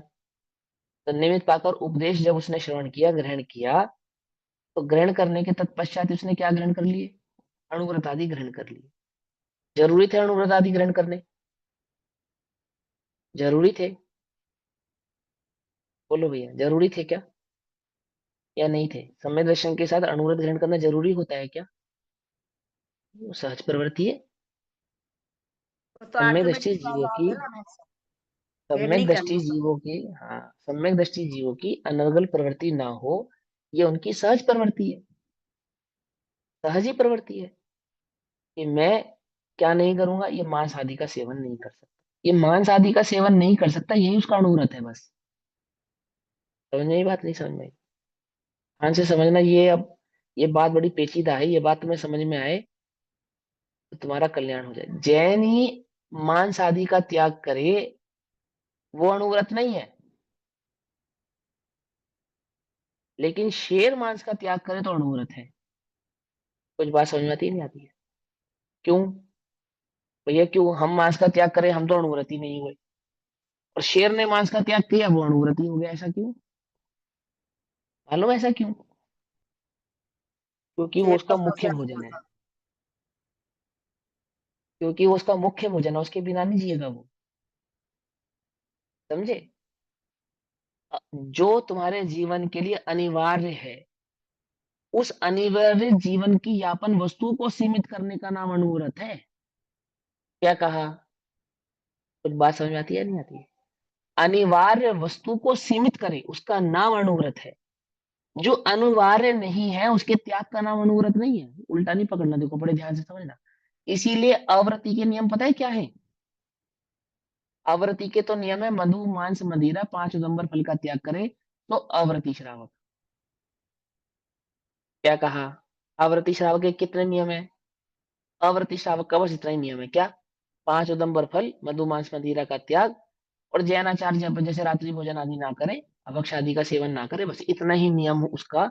तो निमित्त पाकर उपदेश जब उसने श्रवण किया, ग्रहण किया, तो ग्रहण करने के तत्पश्चात उसने क्या ग्रहण कर लिए, अणुव्रत आदि ग्रहण कर लिए। जरूरी थे अणुव्रत आदि ग्रहण करने, जरूरी थे, बोलो भैया, जरूरी थे क्या या नहीं थे, सम्यक दर्शन के साथ अणुव्रत ग्रहण करना जरूरी होता है क्या, वो सहज प्रवृत्ति है। वो तो सम्यक दृष्टि ऑटोमेटिक जीवों फॉलो की, होगा ना, फिर सम्यक नहीं दृष्टि करना। जीवों की, हाँ, सम्यक दृष्टि जीवों की अनर्गल प्रवृत्ति ना हो, ये उनकी सहज प्रवृत्ति है, सहज ही प्रवृत्ति है कि मैं क्या नहीं करूंगा? ये मांस आदि का सेवन नहीं कर सकता। ये मांस आदि का सेवन नहीं कर सकता, यही उसका अणुव्रत है बस। समझ में आई बात, नहीं समझ में आई? ध्यान से समझना ये अब। ये बात बड़ी पेचीदा है, ये बात तुम्हें समझ में आए तो तुम्हारा कल्याण हो जाए। जैन ही मांस आदि का त्याग करे, वो अणुव्रत नहीं है। लेकिन शेर मांस का त्याग करे तो अणुव्रत है। कुछ बात समझ में आती है, नहीं आती है? क्यों? भैया क्यों? हम मांस का त्याग करें, हम तो अणुव्रत ही नहीं हुए, और शेर ने मांस का त्याग किया, वो अणुव्रत ही हो गया। ऐसा क्यों? मालूम है ऐसा क्यों? क्योंकि वो शेर उसका का मुख्य भोजन भोजन है। होता। क्योंकि वो उसका मुख्य भोजन है, उसके बिना नहीं जिएगा वो। समझे? जो तुम्हारे जीवन के लिए अनिवार्य है, उस अनिवार्य जीवन की यापन वस्तुओं को सीमित करने का नाम अणुव्रत है। क्या कहा? कुछ बात समझ में आती है, नहीं आती है? अनिवार्य वस्तु को सीमित करे, उसका नाम अणुव्रत है। जो अनिवार्य नहीं है, उसके त्याग का नाम अणुव्रत नहीं है। उल्टा नहीं पकड़ना, देखो बड़े ध्यान से समझना। इसीलिए अव्रति के नियम पता है क्या है? अव्रति के तो नियम है, मधु मांस मदिरा 5 उदंबर फल का त्याग करे तो अव्रति श्रावक। क्या कहा? अव्रति श्रावक के कितने नियम है? अव्रति श्रावक का बस इतना ही नियम है, क्या? 5 उदंबर फल, मधु मांस मदिरा का त्याग, और जैनाचार जैसे रात्रि भोजन आदि ना करे, अभक्ष आदि का सेवन ना करे, बस इतना ही नियम उसका।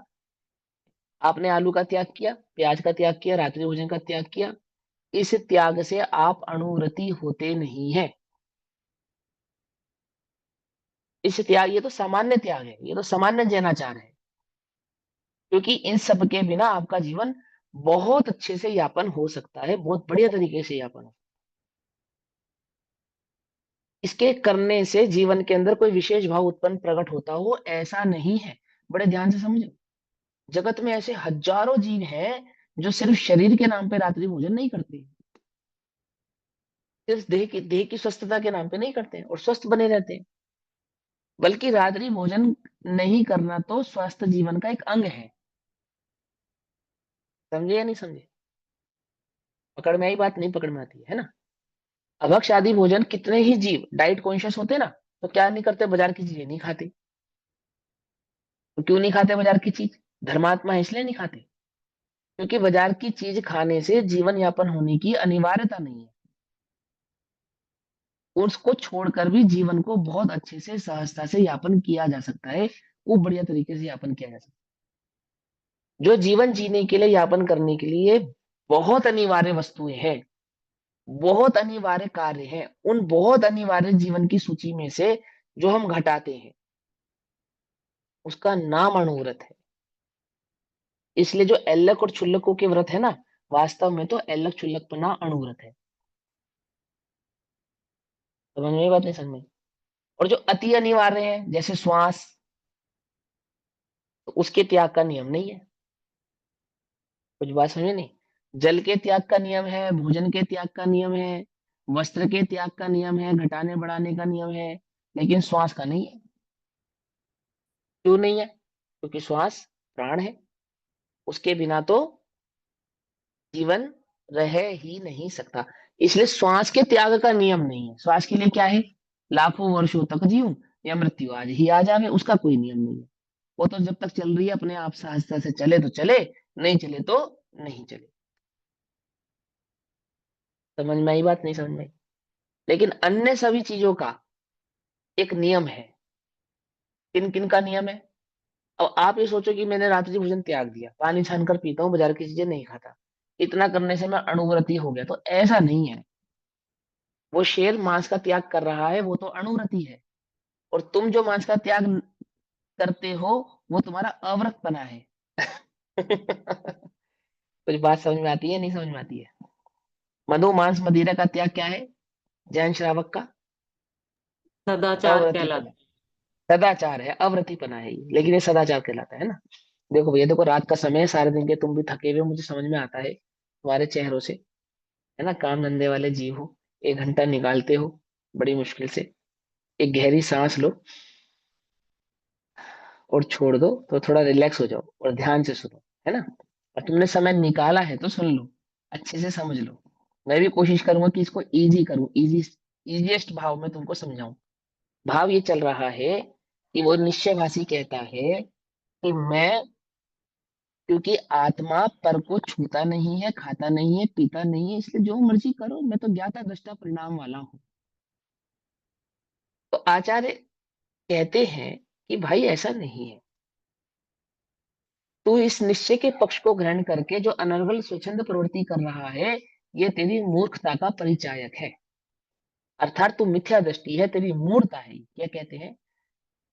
आपने आलू का त्याग किया, प्याज का त्याग किया, रात्रि भोजन का त्याग किया, इस त्याग से आप अणुव्रती होते नहीं है। इस त्याग, ये तो सामान्य त्याग है, ये तो सामान्य जैनाचार है। क्योंकि इन सब के बिना आपका जीवन बहुत अच्छे से यापन हो सकता है, बहुत बढ़िया तरीके से यापन हो। इसके करने से जीवन के अंदर कोई विशेष भाव उत्पन्न प्रकट होता हो, ऐसा नहीं है। बड़े ध्यान से समझो। जगत में ऐसे हजारों जीव हैं जो सिर्फ शरीर के नाम पे रात्रि भोजन नहीं करते, सिर्फ देह की स्वस्थता के नाम पे नहीं करते हैं और स्वस्थ बने रहते हैं। बल्कि रात्रि भोजन नहीं करना तो स्वस्थ जीवन का एक अंग है। समझे या नहीं समझे? पकड़ में आई बात, नहीं पकड़ में आती है ना? अभक्ष आदि भोजन कितने ही जीव डाइट कॉन्शियस होते ना, तो क्या नहीं करते? बाजार की चीजें नहीं खाते। तो क्यों नहीं खाते बाजार की चीज? धर्मात्मा है इसलिए नहीं खाते। क्योंकि बाजार की चीज खाने से जीवन यापन होने की अनिवार्यता नहीं है। उसको छोड़कर भी जीवन को बहुत अच्छे से सहजता से यापन किया जा सकता है। वो बढ़िया तरीके से यापन किया जा सकता है। जो जीवन जीने के लिए, यापन करने के लिए बहुत अनिवार्य वस्तुएं हैं, बहुत अनिवार्य कार्य हैं, उन बहुत अनिवार्य जीवन की सूची में से जो हम घटाते हैं, उसका नाम अणुव्रत है। इसलिए जो एल्लक और क्षुल्लकों के व्रत है ना, वास्तव में तो एल्लक क्षुल्लकपना अणुव्रत है। समझ में ये बात, नहीं समझ में? और जो अति अनिवार्य है, जैसे श्वास, तो उसके त्याग का नियम नहीं है। कुछ बात समझे नहीं? जल के त्याग का नियम है, भोजन के त्याग का नियम है, वस्त्र के त्याग का नियम है, घटाने बढ़ाने का नियम है, लेकिन श्वास का नहीं है। क्यों नहीं है? क्योंकि श्वास प्राण है, उसके बिना तो जीवन रह ही नहीं सकता। इसलिए श्वास के त्याग का नियम नहीं है। श्वास के लिए क्या है? लाखों वर्षों तक जीऊं या मृत्यु आज ही आ जावे, उसका कोई नियम नहीं है। वो तो जब तक चल रही है अपने आप सहजता से चले तो चले, नहीं चले तो नहीं चले। समझ में आई बात, नहीं समझ में आई? लेकिन अन्य सभी चीजों का एक नियम है। किन किन का नियम है? अब आप ये सोचो कि मैंने रात्रि भोजन त्याग दिया, पानी छानकर पीता हूँ, बाजार की चीजें नहीं खाता, इतना करने से मैं अणुव्रती हो गया, तो ऐसा नहीं है। वो शेर मांस का त्याग कर रहा है, वो तो अणुव्रती है। और तुम जो मांस का त्याग करते हो, वो तुम्हारा अव्रत बना है। कुछ बात समझ में आती है, नहीं समझ में आती है? मधु मांस मदिरा का त्याग क्या है जैन श्रावक का? सदाचार अव्रतीपना। कहलाता सदाचार है, अव्रतीपना है ये, लेकिन ये सदाचार कहलाता है ना। देखो भैया, देखो रात का समय है, सारे दिन के तुम भी थके हुए हो, मुझे समझ में आता है तुम्हारे चेहरों से, है ना? काम धंधे वाले जीव हो, 1 घंटा निकालते हो बड़ी मुश्किल से। एक गहरी सांस लो और छोड़ दो, तो थोड़ा रिलैक्स हो जाओ और ध्यान से सुनो, है ना? और तुमने समय निकाला है तो सुन लो, अच्छे से समझ लो। मैं भी कोशिश करूंगा कि इसको इजी करूं, इजीएस्ट भाव में तुमको समझाऊं। भाव ये चल रहा है कि वो निश्चयभाषी कहता है कि मैं, क्योंकि आत्मा पर को छूता नहीं है, खाता नहीं है, पीता नहीं है, इसलिए जो मर्जी करो, मैं तो ज्ञाता दृष्टा परिणाम वाला हूं। तो आचार्य कहते हैं कि भाई ऐसा नहीं है। तू इस निश्चय के पक्ष को ग्रहण करके जो अनर्गल स्वच्छंद प्रवृत्ति कर रहा है, ये तेरी मूर्खता का परिचायक है। अर्थात तू मिथ्या दृष्टि है, तेरी मूर्खता है। क्या कहते हैं?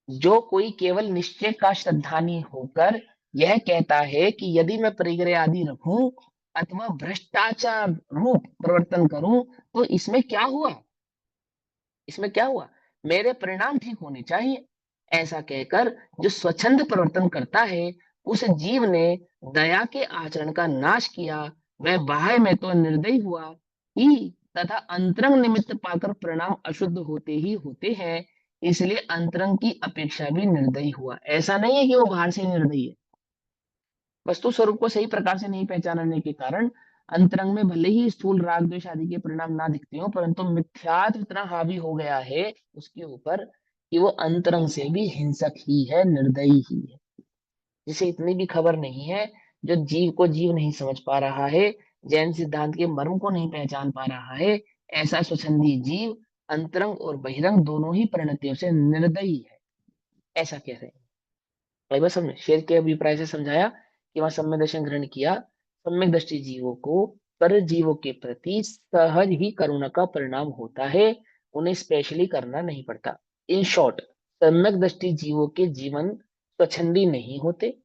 जो कोई केवल निश्चय का श्रद्धानी होकर यह कहता है कि यदि मैं परिग्रह आदि रखूं अथवा भ्रष्टाचार रूप प्रवर्तन करूं तो इसमें क्या हुआ, इसमें क्या हुआ, मेरे परिणाम ठीक होने चाहिए, ऐसा कहकर जो स्वच्छंद प्रवर्तन करता है, उस जीव ने दया के आचरण का नाश किया। वह बाह्य में तो निर्दयी हुआ ही, तथा अंतरंग निमित्त पाकर परिणाम अशुद्ध होते ही होते हैं, इसलिए अंतरंग की अपेक्षा भी निर्दयी हुआ। ऐसा नहीं है कि वो बाहर से निर्दयी है, वस्तु स्वरूप को सही प्रकार से नहीं पहचानने के कारण अंतरंग में भले ही स्थूल राग द्वेष आदि के परिणाम ना दिखते हो, परंतु मिथ्यात्व इतना हावी हो गया है उसके ऊपर कि वो अंतरंग से भी हिंसक ही है, निर्दयी ही है। जिसे इतनी भी खबर नहीं है, जो जीव को जीव नहीं समझ पा रहा है, जैन सिद्धांत के मर्म को नहीं पहचान पा रहा है, ऐसा स्वच्छंदी जीव अंतरंग और बहिरंग दोनों ही परिणतियों से निर्दयी है, ऐसा कह रहे हैं। भाई बस हमने शेर के अभिप्राय से समझाया कि वहां सम्यक दर्शन ग्रहण किया। सम्यक दृष्टि जीवों को पर जीवों के प्रति सहज ही करुणा का परिणाम होता है, उन्हें स्पेशली करना नहीं पड़ता। इन शॉर्ट, सम्यक दृष्टि जीवों के जीवन स्वच्छंदी नहीं होते,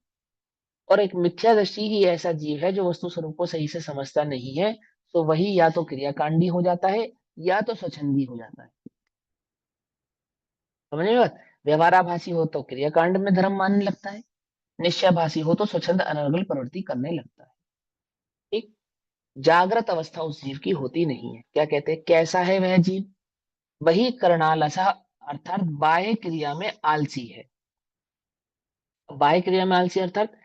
और एक मिथ्या दृष्टि ही ऐसा जीव है जो वस्तु स्वरूप को सही से समझता नहीं है, तो वही या तो क्रियाकांडी हो जाता है या तो स्वच्छंदी हो जाता है। समझ में बात? व्यवहाराभासी हो तो क्रियाकांड में धर्म मानने लगता है, निश्चयभाषी हो तो स्वच्छंद अनर्गल प्रवृत्ति करने लगता है। ठीक। जागृत अवस्था उस जीव की होती नहीं है। क्या कहते हैं? कैसा है वह जीव? वही करणालसा, अर्थात बाह्य क्रिया में आलसी है। बाह्य क्रिया में आलसी अर्थात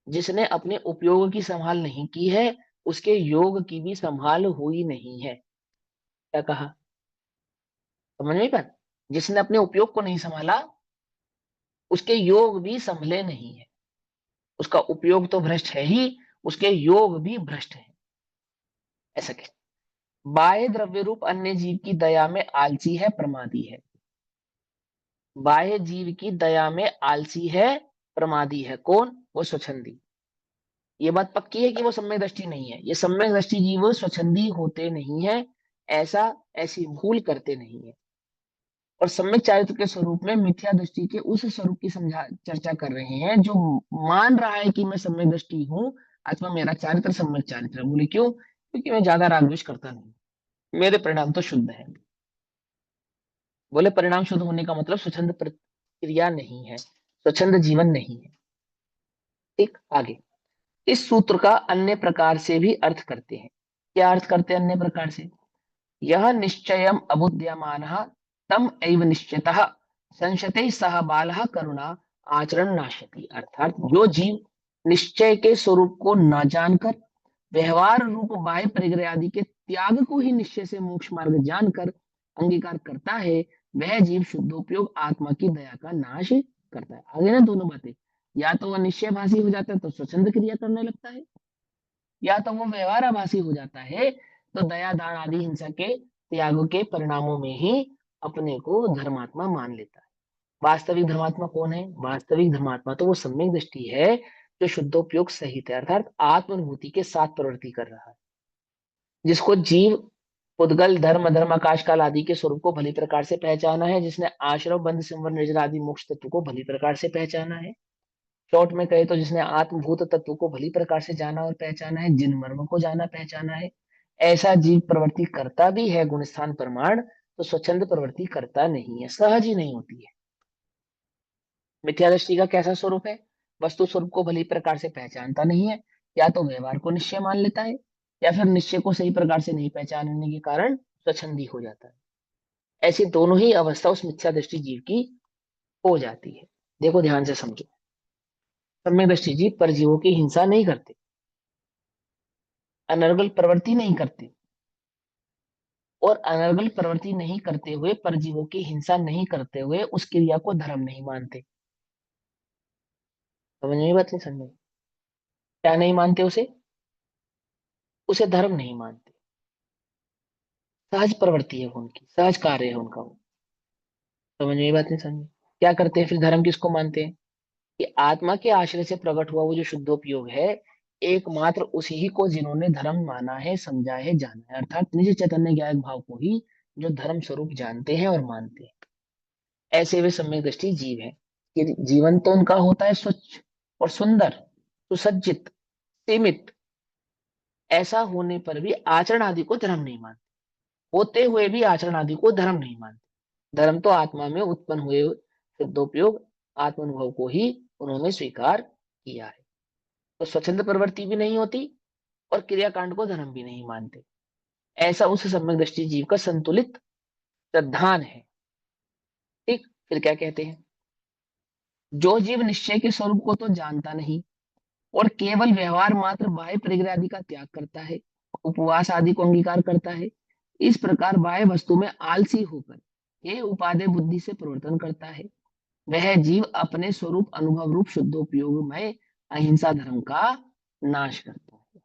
जिसने अपने उपयोग की संभाल नहीं की है, उसके योग की भी संभाल हुई नहीं है। क्या कहा? समझ में बात? जिसने अपने उपयोग को नहीं संभाला, उसके योग भी संभले नहीं है। उसका उपयोग तो भ्रष्ट है ही, उसके योग भी भ्रष्ट है, ऐसा कह। बाह्य द्रव्य रूप अन्य जीव की दया में आलसी है, प्रमादी है। बाह्य जीव की दया में आलसी है, प्रमादी है। कौन? वो स्वच्छंदी। ये बात पक्की है कि वो सम्यक दृष्टि नहीं है। ये सम्यक दृष्टि जीव स्वच्छंदी होते नहीं है, ऐसा ऐसी भूल करते नहीं है। और सम्यक चारित्र के स्वरूप में मिथ्या दृष्टि के उस स्वरूप की समझा चर्चा कर रहे हैं जो मान रहा है कि मैं सम्यक दृष्टि हूँ अथवा मेरा चारित्र सम्यक चारित्र है। बोले क्यों? क्योंकि मैं ज्यादा राग द्वेष करता नहीं, मेरे परिणाम तो शुद्ध है। बोले परिणाम शुद्ध होने का मतलब स्वच्छंद प्रक्रिया नहीं है, स्वच्छंद जीवन नहीं है। ठीक, आगे इस सूत्र का अन्य प्रकार से भी अर्थ करते हैं। क्या अर्थ करते हैं अन्य प्रकार से? यह निश्चयम अबुद्यमान तम एव निश्चितः संशते सह बालः करुणा आचरण नाशति। अर्थात जो जीव निश्चय के स्वरूप को न जानकर व्यवहार रूप बाह्य परिग्रह आदि के त्याग को ही निश्चय से मोक्ष मार्ग जानकर अंगीकार करता है, वह जीव शुद्धोपयोग आत्मा की दया का नाश करता है। आगे ना दोनों बातें, या तो वह निश्चय भाषी हो जाता है तो स्वच्छंद क्रिया करने लगता है, या तो वो व्यवहाराभासी हो जाता है तो दया दान आदि हिंसा के त्यागों के परिणामों में ही अपने को धर्मात्मा मान लेता है। वास्तविक धर्मात्मा कौन है? वास्तविक धर्मात्मा तो वो सम्यक दृष्टि है जो शुद्धोपयोग सहित है, अर्थात आत्मानुभूति के साथ प्रवृत्ति कर रहा है, जिसको जीव पुद्गल धर्म धर्म आकाश काल आदि के स्वरूप को भली प्रकार से पहचाना है, जिसने आश्रव बंध संवर निर्जर आदि मोक्ष तत्व को भली प्रकार से पहचाना है। शॉर्ट में कहे तो जिसने आत्मभूत तत्व को भली प्रकार से जाना और पहचाना है, जिन मर्म को जाना पहचाना है, ऐसा जीव प्रवृत्ति करता भी है गुणस्थान प्रमाण, तो स्वच्छंद प्रवृत्ति करता नहीं है, सहज ही नहीं होती है। मिथ्या दृष्टि का कैसा स्वरूप है? वस्तु स्वरूप को भली प्रकार से पहचानता नहीं है, या तो व्यवहार को निश्चय मान लेता है, या फिर निश्चय को सही प्रकार से नहीं पहचानने के कारण स्वच्छंदी हो जाता है। ऐसी दोनों ही अवस्था उस मिथ्या दृष्टि जीव की हो जाती है। देखो ध्यान से समझो, सम्यक दृष्टि जीव परजीवों की हिंसा नहीं करते, अनर्गल प्रवृत्ति नहीं करते, और अनर्गल प्रवृत्ति नहीं करते हुए, परजीवों की हिंसा नहीं करते हुए उस क्रिया को धर्म नहीं मानते। समझ में बात नहीं? समझ? क्या नहीं मानते उसे? उसे धर्म नहीं मानते। सहज प्रवृत्ति है वो उनकी, सहज कार्य है उनका वो। समझ में बात नहीं? समझ? क्या करते हैं फिर? धर्म किसको मानते हैं? कि आत्मा के आश्रय से प्रकट हुआ वो जो शुद्धोपयोग है, एकमात्र उसी ही को जिन्होंने धर्म माना है, समझा है, जाना है, अर्थात निज चैतन्य ज्ञायक भाव को ही जो धर्म स्वरूप जानते हैं और मानते हैं, ऐसे वे सम्यक दृष्टि जीव है। कि जीवन तो उनका होता है स्वच्छ और सुंदर, सुसज्जित, सीमित, ऐसा होने पर भी आचरण आदि को धर्म नहीं मानते। होते हुए भी आचरण आदि को धर्म नहीं मानते। धर्म तो आत्मा में उत्पन्न हुए शुद्धोपयोग आत्मानुभव को ही उन्होंने स्वीकार किया है। तो स्वच्छंद प्रवृत्ति भी नहीं होती और क्रियाकांड को धर्म भी नहीं मानते। ऐसा उस सम्यक दृष्टि जीव का संतुलित सिद्धांत है। ठीक, फिर क्या कहते हैं? जो जीव निश्चय के स्वरूप को तो जानता नहीं और केवल व्यवहार मात्र बाह्य परिग्रह आदि का त्याग करता है, उपवास आदि को अंगीकार करता है, इस प्रकार बाह्य वस्तु में आलसी होकर ये उपादेय बुद्धि से प्रवर्तन करता है, वह जीव अपने स्वरूप अनुभव रूप शुद्धोपयोग में अहिंसा धर्म का नाश करता है।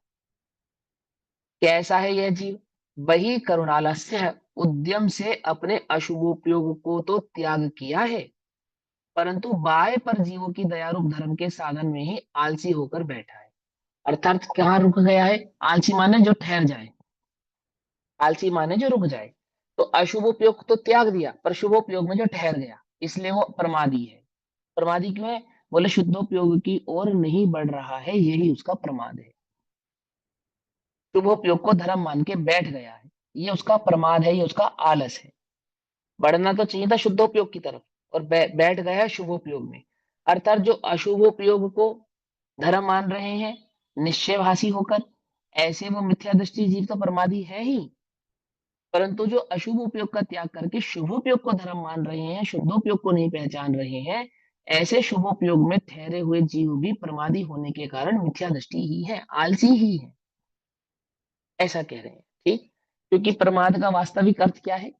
कैसा है यह जीव? वही करुणालस्य उद्यम से अपने अशुभोपयोग को तो त्याग किया है, परंतु बाह्य पर जीवों की दयारूप धर्म के साधन में ही आलसी होकर बैठा है। अर्थात कहाँ रुक गया है? आलसी माने जो ठहर जाए, आलसी माने जो रुक जाए। तो अशुभोपयोग तो त्याग दिया, पर शुभोपयोग में जो ठहर गया, इसलिए वो प्रमादी है। प्रमादी क्यों है? बोले शुद्धोपयोग की ओर नहीं बढ़ रहा है, यही उसका प्रमाद है। शुभोपयोग को धर्म मान के बैठ गया है, ये उसका प्रमाद है, ये उसका आलस है। बढ़ना तो चाहिए था शुद्धोपयोग की तरफ, और बैठ गया है शुभोपयोग में। अर्थात जो अशुभोपयोग को धर्म मान रहे हैं निश्चयभाषी होकर, ऐसे वो मिथ्या दृष्टि जीव तो प्रमादी है ही, परंतु जो अशुभ उपयोग का त्याग करके शुभ उपयोग को धर्म मान रहे हैं, शुद्धोपयोग को नहीं पहचान रहे हैं, ऐसे शुभोपयोग में ठहरे हुए जीव भी प्रमादी होने के कारण मिथ्या दृष्टि ही है, आलसी ही है, ऐसा कह रहे हैं। ठीक, क्योंकि प्रमाद का वास्तविक अर्थ क्या है?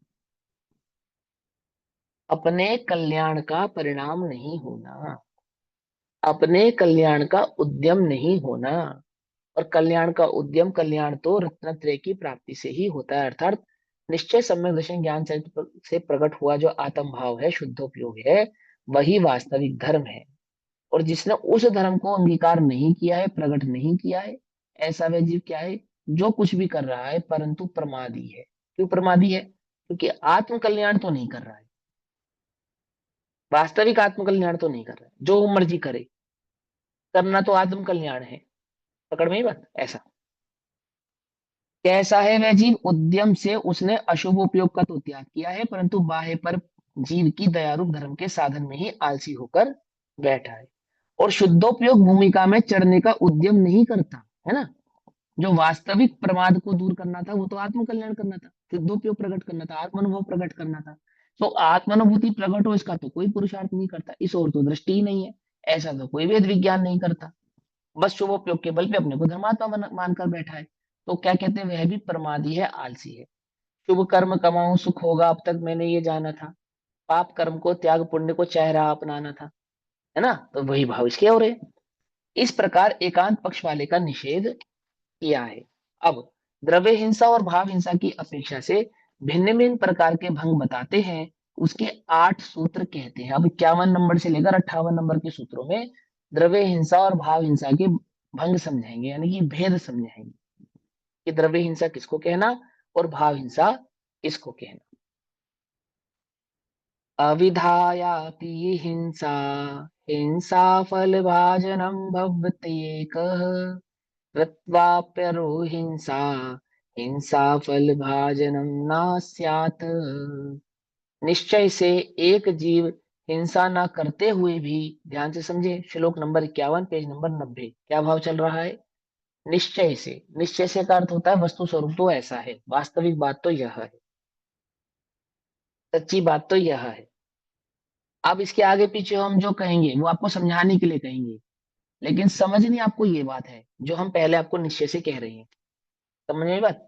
अपने कल्याण का परिणाम नहीं होना, अपने कल्याण का उद्यम नहीं होना। और कल्याण का उद्यम, कल्याण तो रत्नत्रय की प्राप्ति से ही होता है। अर्थात निश्चय सम्यक दर्शन ज्ञान चरित्र से प्रकट हुआ जो आत्म भाव है, शुद्धोपयोग है, वही वास्तविक धर्म है। और जिसने उस धर्म को अंगीकार नहीं किया है, प्रकट नहीं किया है, ऐसा वह जीव क्या है? जो कुछ भी कर रहा है परंतु प्रमादी है। क्यों प्रमादी है? क्योंकि आत्म कल्याण तो नहीं कर रहा है, वास्तविक आत्म कल्याण तो नहीं कर रहा है। जो मर्जी करे, करना तो आत्म कल्याण है। पकड़ में ही बात? ऐसा कैसा है वह जीव? उद्यम से उसने अशुभ उपयोग का तो त्याग किया है, परंतु बाह्य पर जीव की दयारूप धर्म के साधन में ही आलसी होकर बैठा है। और शुद्धोपयोग भूमिका में चढ़ने का उद्यम नहीं करता है ना। जो वास्तविक प्रमाद को दूर करना था वो तो आत्म कल्याण करना था, शुद्धोपयोग प्रकट करना था, आत्मानुभव प्रकट करना था। तो आत्मानुभूति प्रकट हो इसका तो कोई पुरुषार्थ नहीं करता, इस ओर तो दृष्टि ही नहीं है। ऐसा तो कोई वेद विज्ञान नहीं करता, बस शुभोपयोग के बल पे अपने को धर्मात्मा मानकर बैठा है। तो क्या कहते हैं? वह भी प्रमादी है, आलसी है। शुभ कर्म कमाऊं सुख होगा, अब तक मैंने ये जाना था, पाप कर्म को त्याग पुण्य को चाह रहा अपनाना था, है ना। तो वही भाव इसके और है। इस प्रकार एकांत पक्ष वाले का निषेध किया है। अब द्रव्य हिंसा और भाव हिंसा की अपेक्षा से भिन्न भिन्न प्रकार के भंग बताते हैं। उसके 8 सूत्र कहते हैं। अब 51 नंबर से लेकर 58 नंबर के सूत्रों में द्रव्य हिंसा और भाव हिंसा के भंग समझाएंगे, यानी कि भेद समझाएंगे कि द्रव्य हिंसा किसको कहना और भाव हिंसा किसको कहना। अविधायापि हिंसा हिंसा फल भाजनम भवत्येकः कृत्वाप्यरो हिंसा हिंसा फल भाजनम ना स्यात्। निश्चय से एक जीव हिंसा ना करते हुए भी, ध्यान से समझे, श्लोक नंबर 51 पेज नंबर 90, क्या भाव चल रहा है? निश्चय से। निश्चय से का अर्थ होता है वस्तु स्वरूप तो ऐसा है, वास्तविक बात तो यह है, सच्ची बात तो यह है। अब इसके आगे पीछे हम जो कहेंगे वो आपको समझाने के लिए कहेंगे, लेकिन समझनी आपको ये बात है जो हम पहले आपको निश्चय से कह रहे हैं। समझ में बात?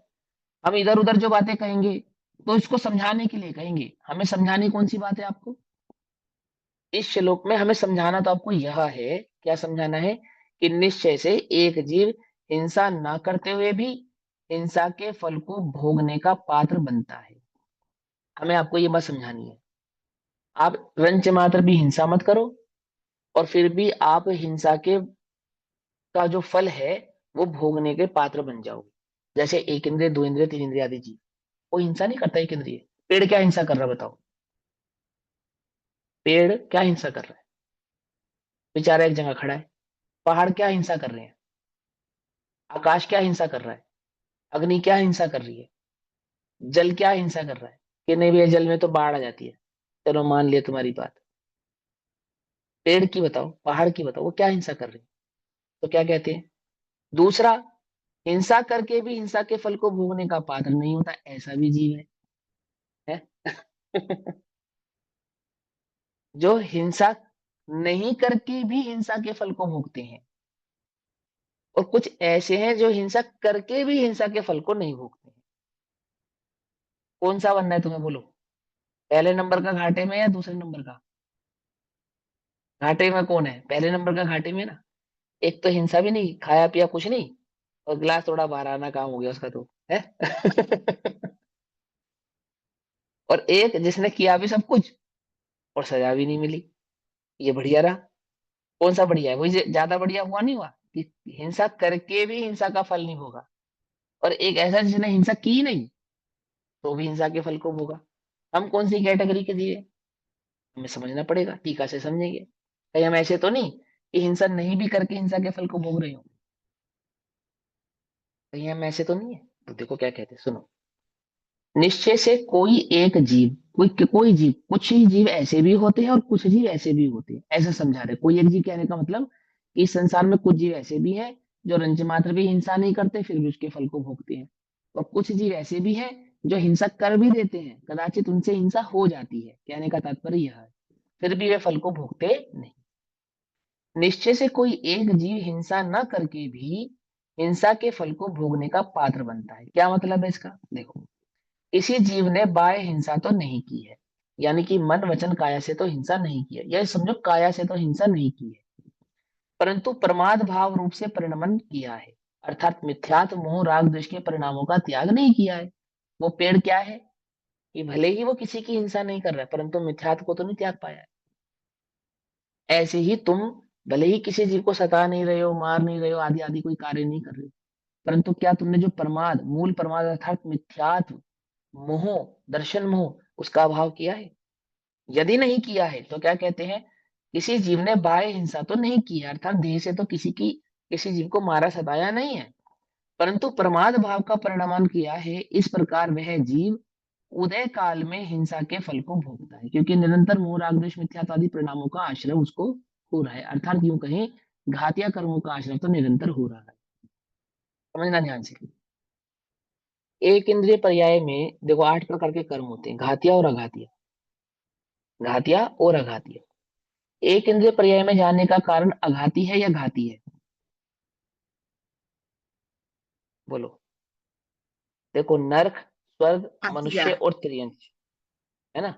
हम इधर उधर जो बातें कहेंगे तो इसको समझाने के लिए कहेंगे, हमें समझानी कौन सी बात है आपको इस श्लोक में, हमें समझाना तो आपको यह है, क्या समझाना है, कि निश्चय से एक जीव हिंसा ना करते हुए भी हिंसा के फल को भोगने का पात्र बनता है। हमें आपको ये बात समझानी है। आप रंच मात्र भी हिंसा मत करो, और फिर भी आप हिंसा के का जो फल है वो भोगने के पात्र बन जाओगे। जैसे एक इंद्रिय, दो इंद्रिय, तीन इंद्रिय आदि जीव, वो हिंसा नहीं करता एक इंद्रिय। पेड़ क्या हिंसा कर रहा है बताओ, पेड़ क्या हिंसा कर रहा है, बेचारा एक जगह खड़ा है। पहाड़ क्या हिंसा कर रहे हैं, आकाश क्या हिंसा कर रहा है, अग्नि क्या हिंसा कर रही है, जल क्या हिंसा कर रहा है, कि नहीं भैया जल में तो बाढ़ आ जाती है, चलो मान लिया तुम्हारी बात। पेड़ की बताओ, पहाड़ की बताओ, वो क्या हिंसा कर रहे हैं। तो क्या कहते हैं, दूसरा, हिंसा करके भी हिंसा के फल को भोगने का पात्र नहीं होता, ऐसा भी जीव है? जो हिंसा नहीं करके भी हिंसा के फल को भोगते हैं, और कुछ ऐसे हैं जो हिंसा करके भी हिंसा के फल को नहीं भोगते हैं। कौन सा बनना है तुम्हें बोलो, पहले नंबर का घाटे में या दूसरे नंबर का? घाटे में कौन है, पहले नंबर का घाटे में ना। एक तो हिंसा भी नहीं, खाया पिया कुछ नहीं, और गिलास थोड़ा बाहर आना काम हो गया उसका तो है। और एक जिसने किया भी सब कुछ और सजा भी नहीं मिली, ये बढ़िया रहा। कौन सा बढ़िया है, वही ज्यादा बढ़िया हुआ नहीं हुआ, कि हिंसा करके भी हिंसा का फल नहीं भोगा, और एक ऐसा जिसने हिंसा की नहीं तो भी हिंसा के फल को भोगा। हम कौन सी कैटेगरी के जीव हैं, हमें समझना पड़ेगा, टीका से समझेंगे। कहीं हम ऐसे तो नहीं कि हिंसा नहीं भी करके हिंसा के फल को भोग रहे हो, कहीं हम ऐसे तो नहीं है। तो देखो क्या कहते हैं, सुनो, निश्चय से कोई एक जीव, कोई जीव, कुछ ही जीव ऐसे भी होते हैं और कुछ जीव ऐसे भी होते हैं, ऐसा समझा रहे। कोई एक जीव कहने का मतलब कि इस संसार में कुछ जीव ऐसे भी हैं जो रंच मात्र भी हिंसा नहीं करते फिर भी उसके फल को भोगते हैं, और कुछ जीव ऐसे भी हैं जो हिंसा कर भी देते हैं, कदाचित उनसे हिंसा हो जाती है, कहने का तात्पर्य यह है, फिर भी वे फल को भोगते नहीं। निश्चय से कोई एक जीव हिंसा न करके भी हिंसा के फल को भोगने का पात्र बनता है। क्या मतलब है इसका, देखो, किसी जीव ने बाह्य हिंसा तो नहीं की है, यानी कि मन वचन काया से तो हिंसा नहीं की है, यह समझो काया से तो हिंसा नहीं की है, परंतु प्रमाद भाव रूप से परिणमन किया है, अर्थात मिथ्यात्व मोह राग द्वेष के परिणामों का त्याग नहीं किया है। वो पेड़ क्या है, कि भले ही वो किसी की हिंसा नहीं कर रहा है परंतु मिथ्यात्व को तो नहीं त्याग पाया है। ऐसे ही तुम भले ही किसी जीव को सता नहीं रहे हो, मार नहीं रहे हो, आदि आदि कोई कार्य नहीं कर रहे हो, परंतु क्या तुमने जो प्रमाद, मूल प्रमाद अर्थात मिथ्यात्व मोह, दर्शन मोह, उसका अभाव किया है? यदि नहीं किया है तो क्या कहते हैं, किसी जीव ने बाह्य हिंसा तो नहीं की है, अर्थात देह से तो किसी जीव को मारा सताया नहीं है, परंतु प्रमाद भाव का परिणमन किया है, इस प्रकार वह जीव उदय काल में हिंसा के फल को भोगता है, क्योंकि निरंतर मोह राग द्वेष मिथ्यात्व आदि परिणामों का आश्रय उसको हो रहा है, अर्थात यूं कहें घातिया कर्मों का आश्रय तो निरंतर हो रहा है। समझना ध्यान से, एक इंद्रिय पर्याय में देखो 8 प्रकार के कर्म होते हैं, घातिया और अघातिया, घातिया और अघातिया। एक इंद्रिय पर्याय में जाने का कारण अघाती है या घाती है, बोलो। देखो, नरक, स्वर्ग, घातिया। मनुष्य और त्रियंच, है ना।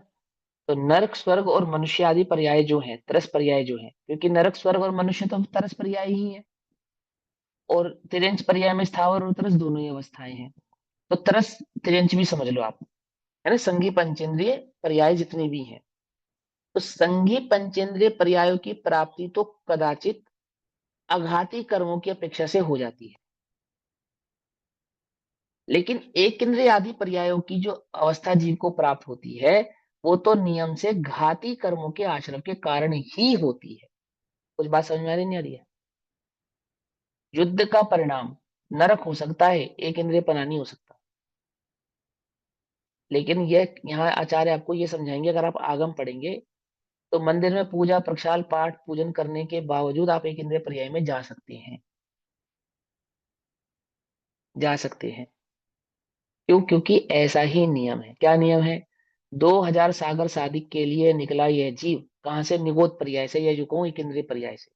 तो नरक, स्वर्ग और मनुष्य आदि पर्याय जो हैं, तरस पर्याय जो हैं, क्योंकि नरक, स्वर्ग और मनुष्य तो तरस पर्याय ही है, और त्रियंच पर्याय में स्थावर और तरस दोनों ही अवस्थाएं हैं। तो तरस त्रियंच भी समझ लो आप, है ना, संघी पंचेंद्रिय पर्याय जितनी भी हैं, तो संघी पंचेंद्रिय पर्यायों की प्राप्ति तो कदाचित अघाती कर्मों की अपेक्षा से हो जाती है, लेकिन एक इंद्रिय आदि पर्यायों की जो अवस्था जीव को प्राप्त होती है वो तो नियम से घाती कर्मों के आश्रम के कारण ही होती है। कुछ बात समझ में आ रही नहीं आ रही है? युद्ध का परिणाम नरक हो सकता है, एक इंद्रिय पना नहीं हो सकता। लेकिन यह यहाँ आचार्य आपको ये समझाएंगे, अगर आप आगम पढ़ेंगे तो मंदिर में पूजा प्रक्षाल पाठ पूजन करने के बावजूद आप एक इंद्रिय पर्याय में जा सकते हैं, जा सकते हैं। क्यों, क्योंकि ऐसा ही नियम है। क्या नियम है, 2000 सागर सादिक के लिए निकला यह जीव कहां से, निगोद पर्याय से, या जो कहूं एक इंद्रिय पर्याय से,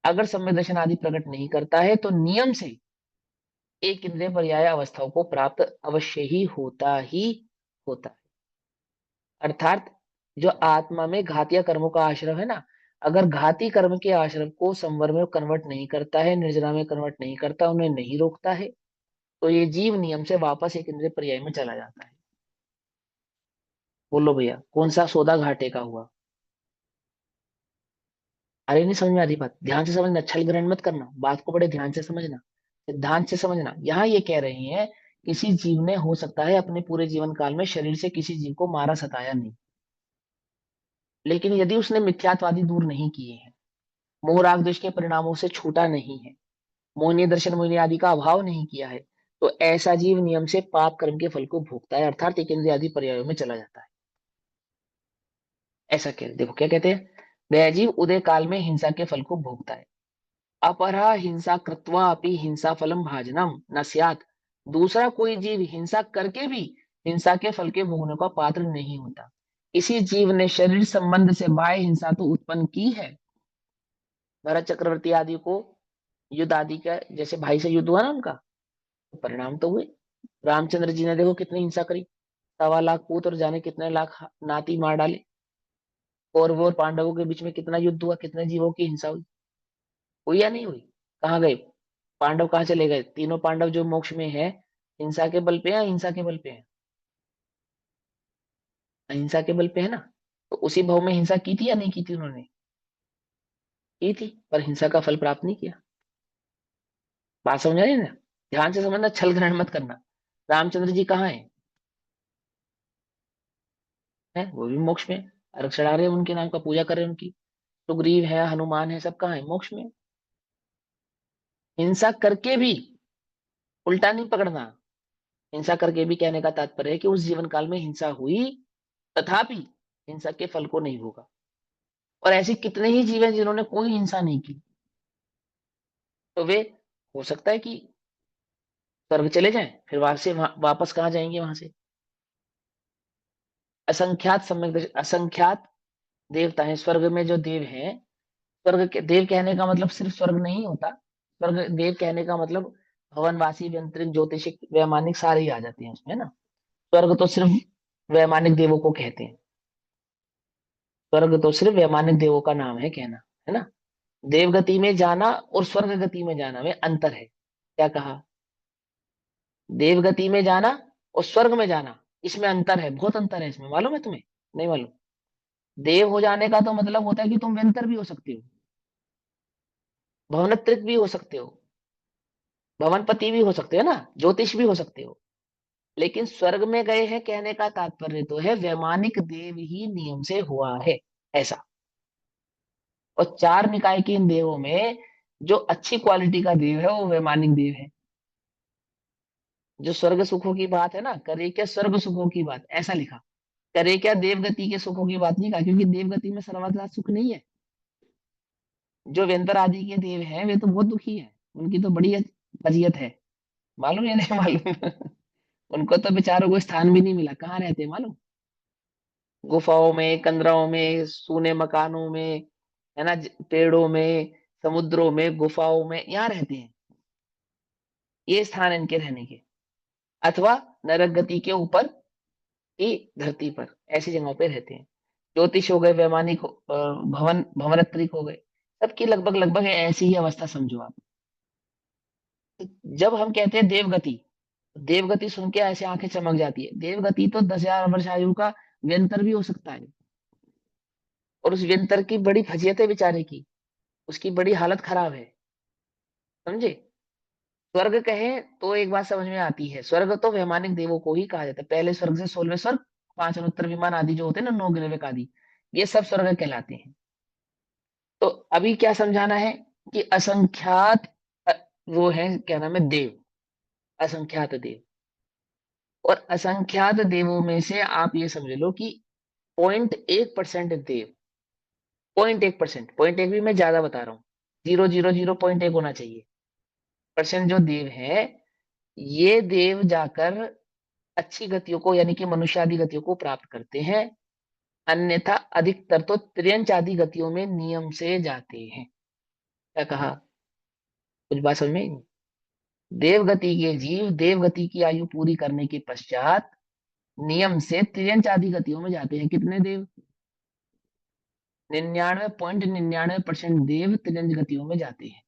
अगर सम्यक दर्शन आदि प्रकट नहीं करता है तो नियम से एक इंद्रिय पर्याय अवस्थाओं को प्राप्त अवश्य ही होता है। अर्थात जो आत्मा में घातीय कर्मों का आश्रव है ना, अगर घाती कर्म के आश्रव को संवर में कन्वर्ट नहीं करता है, निर्जरा में कन्वर्ट नहीं करता, उन्हें नहीं रोकता है, तो ये जीव नियम से वापस एक इंद्रिय पर्याय में चला जाता है। बोलो भैया, कौन सा सौदा घाटे का हुआ? अरे नहीं समझ में आ रही बात? ध्यान से समझना, छल ग्रहण मत करना, बात को बड़े ध्यान से समझना, सिद्धांत से समझना। यहाँ ये कह रही हैं, किसी जीव ने हो सकता है अपने पूरे जीवन काल में शरीर से किसी जीव को मारा सताया नहीं, लेकिन यदि उसने मिथ्यात्वादी दूर नहीं किए हैं, मोह राग द्वेष के परिणामों से छूटा नहीं है, मोहिनी दर्शन मोहिनी आदि का अभाव नहीं किया है, तो ऐसा जीव नियम से पाप कर्म के फल को भोगता है, अर्थात एक इंद्रिय आदि पर्यायों में चला जाता है। ऐसा कह देखो क्या कहते हैं, वह जीव उदय काल में हिंसा के फल को भोगता है। अपरा हिंसा कृत्वा अपि हिंसा फलम भाजनम न स्यात्। दूसरा कोई जीव हिंसा करके भी हिंसा के फल के भोगने का पात्र नहीं होता। इसी जीव ने शरीर संबंध से बाह्य हिंसा तो उत्पन्न की है, भरत चक्रवर्ती आदि को युद्ध आदि का, जैसे भाई से युद्ध हुआ ना उनका, तो परिणाम तो हुए। रामचंद्र जी ने देखो कितनी हिंसा करी, 1.25 लाख पूत और जाने कितने लाख नाती मार डाले। कौरवों और पांडवों के बीच में कितना युद्ध हुआ, कितने जीवों की हिंसा हुई, हुई या नहीं हुई? कहाँ गए पांडव, कहाँ चले गए तीनों पांडव जो मोक्ष में है? हिंसा के बल पे या अहिंसा के बल पे है? अहिंसा के बल पे है ना। तो उसी भाव में हिंसा की थी या नहीं की थी उन्होंने? की थी, पर हिंसा का फल प्राप्त नहीं किया। बात समझ रहे हैं ना? ध्यान से समझना, छल ग्रहण मत करना। रामचंद्र जी कहाँ है? वो भी मोक्ष में अर्घ चढ़ा रहे हैं, उनके नाम का पूजा कर रहे हैं उनकी। सुग्रीव है, हनुमान है, सब कहाँ है? मोक्ष में। हिंसा करके भी, उल्टा नहीं पकड़ना, हिंसा करके भी कहने का तात्पर्य है कि उस जीवन काल में हिंसा हुई, तथापि हिंसा के फल को नहीं भोगा। और ऐसे कितने ही जीव हैं जिन्होंने कोई हिंसा नहीं की, तो वे हो सकता है कि स्वर्ग चले जाएं, फिर वहां से वापस कहाँ जाएंगे वहां से? असंख्यात सम्यक असंख्यात देवता हैं स्वर्ग में, जो देव हैं। स्वर्ग के देव कहने का मतलब सिर्फ स्वर्ग नहीं होता। स्वर्ग देव कहने का मतलब भवनवासी, व्यंतरिक, ज्योतिषिक, वैमानिक सारे ही आ जाते हैं उसमें ना। स्वर्ग तो सिर्फ वैमानिक देवों को कहते हैं, स्वर्ग तो सिर्फ वैमानिक देवों का नाम है कहना, है ना। देव गति में जाना और स्वर्ग गति में जाना में अंतर है। क्या कहा? देव गति में जाना और स्वर्ग में जाना, इसमें अंतर है, बहुत अंतर है इसमें, मालूम है तुम्हें? नहीं मालूम? देव हो जाने का तो मतलब होता है कि तुम व्यंतर भी हो सकते हो, भवनत्रिक भी हो सकते हो, भवनपति भी हो सकते हो ना, ज्योतिष भी हो सकते हो। लेकिन स्वर्ग में गए हैं कहने का तात्पर्य तो है वैमानिक देव ही नियम से हुआ है, ऐसा। और चार निकाय के इन देवों में जो अच्छी क्वालिटी का देव है वो वैमानिक देव है। जो स्वर्ग सुखों की बात है ना, करे क्या स्वर्ग सुखों की बात, ऐसा लिखा। करे क्या देवगति के सुखों की बात नहीं कहा, क्योंकि देवगति में सर्वथा सुख नहीं है। जो व्यंतर आदि के देव हैं वे तो बहुत दुखी हैं, उनकी तो बड़ी फजीयत है, मालूम या नहीं मालूम? उनको तो बेचारों को स्थान भी नहीं मिला, कहाँ रहते हैं मालूम? गुफाओं में, कंदराओं में, सूने मकानों में, है ना, पेड़ों में, समुद्रों में, गुफाओं में, यहाँ रहते हैं। ये स्थान है इनके रहने के। अथवा नरक गति के ऊपर की धरती पर, ऐसी जगहों पे रहते हैं। ज्योतिष हो गए, वैमानिक भवन भवनत्रिक हो गए, सबकी लगभग लगभग ऐसी ही अवस्था समझो आप। जब हम कहते हैं देवगति, देवगति सुन के ऐसे आंखें चमक जाती है। देवगति तो 10,000 वर्ष आयु का व्यंतर भी हो सकता है, और उस व्यंतर की बड़ी फजीयत है बेचारे की, उसकी बड़ी हालत खराब है, समझे? स्वर्ग कहे तो एक बात समझ में आती है, स्वर्ग तो वैमानिक देवों को ही कहा जाता है। पहले स्वर्ग से 16वें स्वर्ग, 5 अनुत्तर विमान आदि जो होते हैं ना, 9 गिरविक आदि, ये सब स्वर्ग कहलाते हैं। तो अभी क्या समझाना है कि असंख्यात अ, वो है, क्या नाम है, देव, असंख्यात देव। और असंख्यात देवों में से आप ये समझ लो कि 0.1% देव, 0.1%, 0.1 भी मैं ज्यादा बता रहा हूँ, 0.000.1 होना चाहिए परसेंट जो देव है, ये देव जाकर अच्छी गतियों को, यानी कि मनुष्य आदि गतियों को प्राप्त करते हैं। अन्यथा अधिकतर तो त्रियंच आदि गतियों में नियम से जाते हैं। क्या कहा? कुछ बात समझ में आई नहीं? देवगति के जीव देवगति की आयु पूरी करने के पश्चात नियम से तिर्यंच आदि गतियों में जाते हैं। कितने देव? 99.99% देव तिर्यंच गतियों में जाते हैं।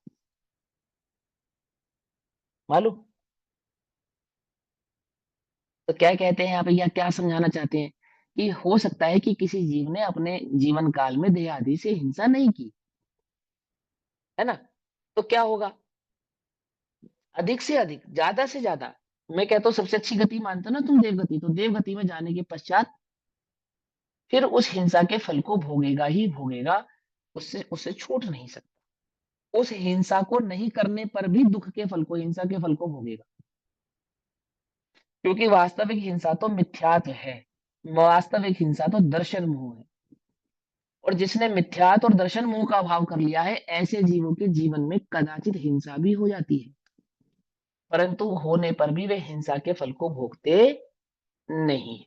मालूम? तो क्या कहते हैं यहाँ पे, या क्या समझाना चाहते हैं कि हो सकता है कि किसी जीव ने अपने जीवन काल में देह आदि से हिंसा नहीं की, है ना? तो क्या होगा? अधिक से अधिक, ज्यादा से ज्यादा, मैं कहता हूँ सबसे अच्छी गति मानते हो ना तुम देवगति, तो देवगति में जाने के पश्चात फिर उस हिंसा के फल को भोगेगा ही भोगेगा, उससे उससे छूट नहीं सकता। उस हिंसा को नहीं करने पर भी दुख के फल को, हिंसा के फल को भोगेगा। क्योंकि वास्तविक हिंसा तो मिथ्यात्व है, वास्तविक हिंसा तो दर्शन मोह है। और जिसने मिथ्यात्व और दर्शन मोह का अभाव कर लिया है, ऐसे जीवों के जीवन में कदाचित हिंसा भी हो जाती है, परंतु होने पर भी वे हिंसा के फल को भोगते नहीं।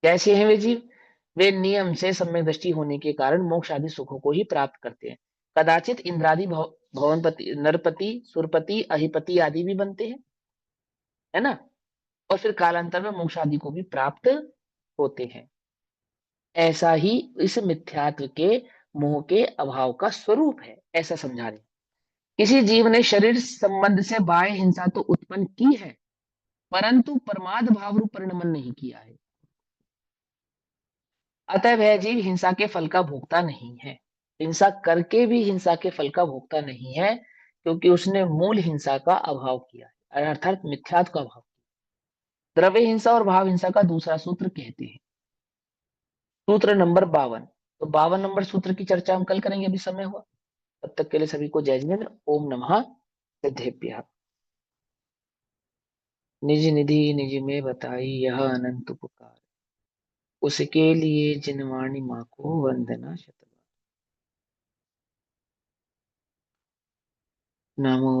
कैसे हैं वे जीव? वे नियम से सम्यक दृष्टि होने के कारण मोक्ष आदि सुखों को ही प्राप्त करते हैं। कदाचित इंद्रादि भवनपति, नरपति, सुरपति, अहिपति आदि भी बनते हैं, है ना? और फिर कालांतर में मोक्ष आदि को भी प्राप्त होते हैं। ऐसा ही इस मिथ्यात्व के मोह के अभाव का स्वरूप है, ऐसा समझा रहे हैं। किसी जीव ने शरीर संबंध से बाह्य हिंसा तो उत्पन्न की है, परंतु प्रमाद भाव रूप परिणमन नहीं किया है। अतः वह जीव हिंसा के फल का भोगता नहीं है। हिंसा करके भी हिंसा के फल का भोगता नहीं है, क्योंकि उसने मूल हिंसा का अभाव किया है, अर्थात मिथ्यात्व का अभाव। द्रव्य हिंसा और भाव हिंसा का दूसरा सूत्र कहते हैं, सूत्र नंबर 52। तो 52 नंबर सूत्र की चर्चा हम कल करेंगे, अभी समय हुआ। तब तक के लिए सभी को जय जिनेन्द्र। ओम नमः सिद्धेभ्यः। निज निधि निज में बताई यह अनंत उपकार, उसके लिए जिनवाणी माँ को वंदना शतबार। नमो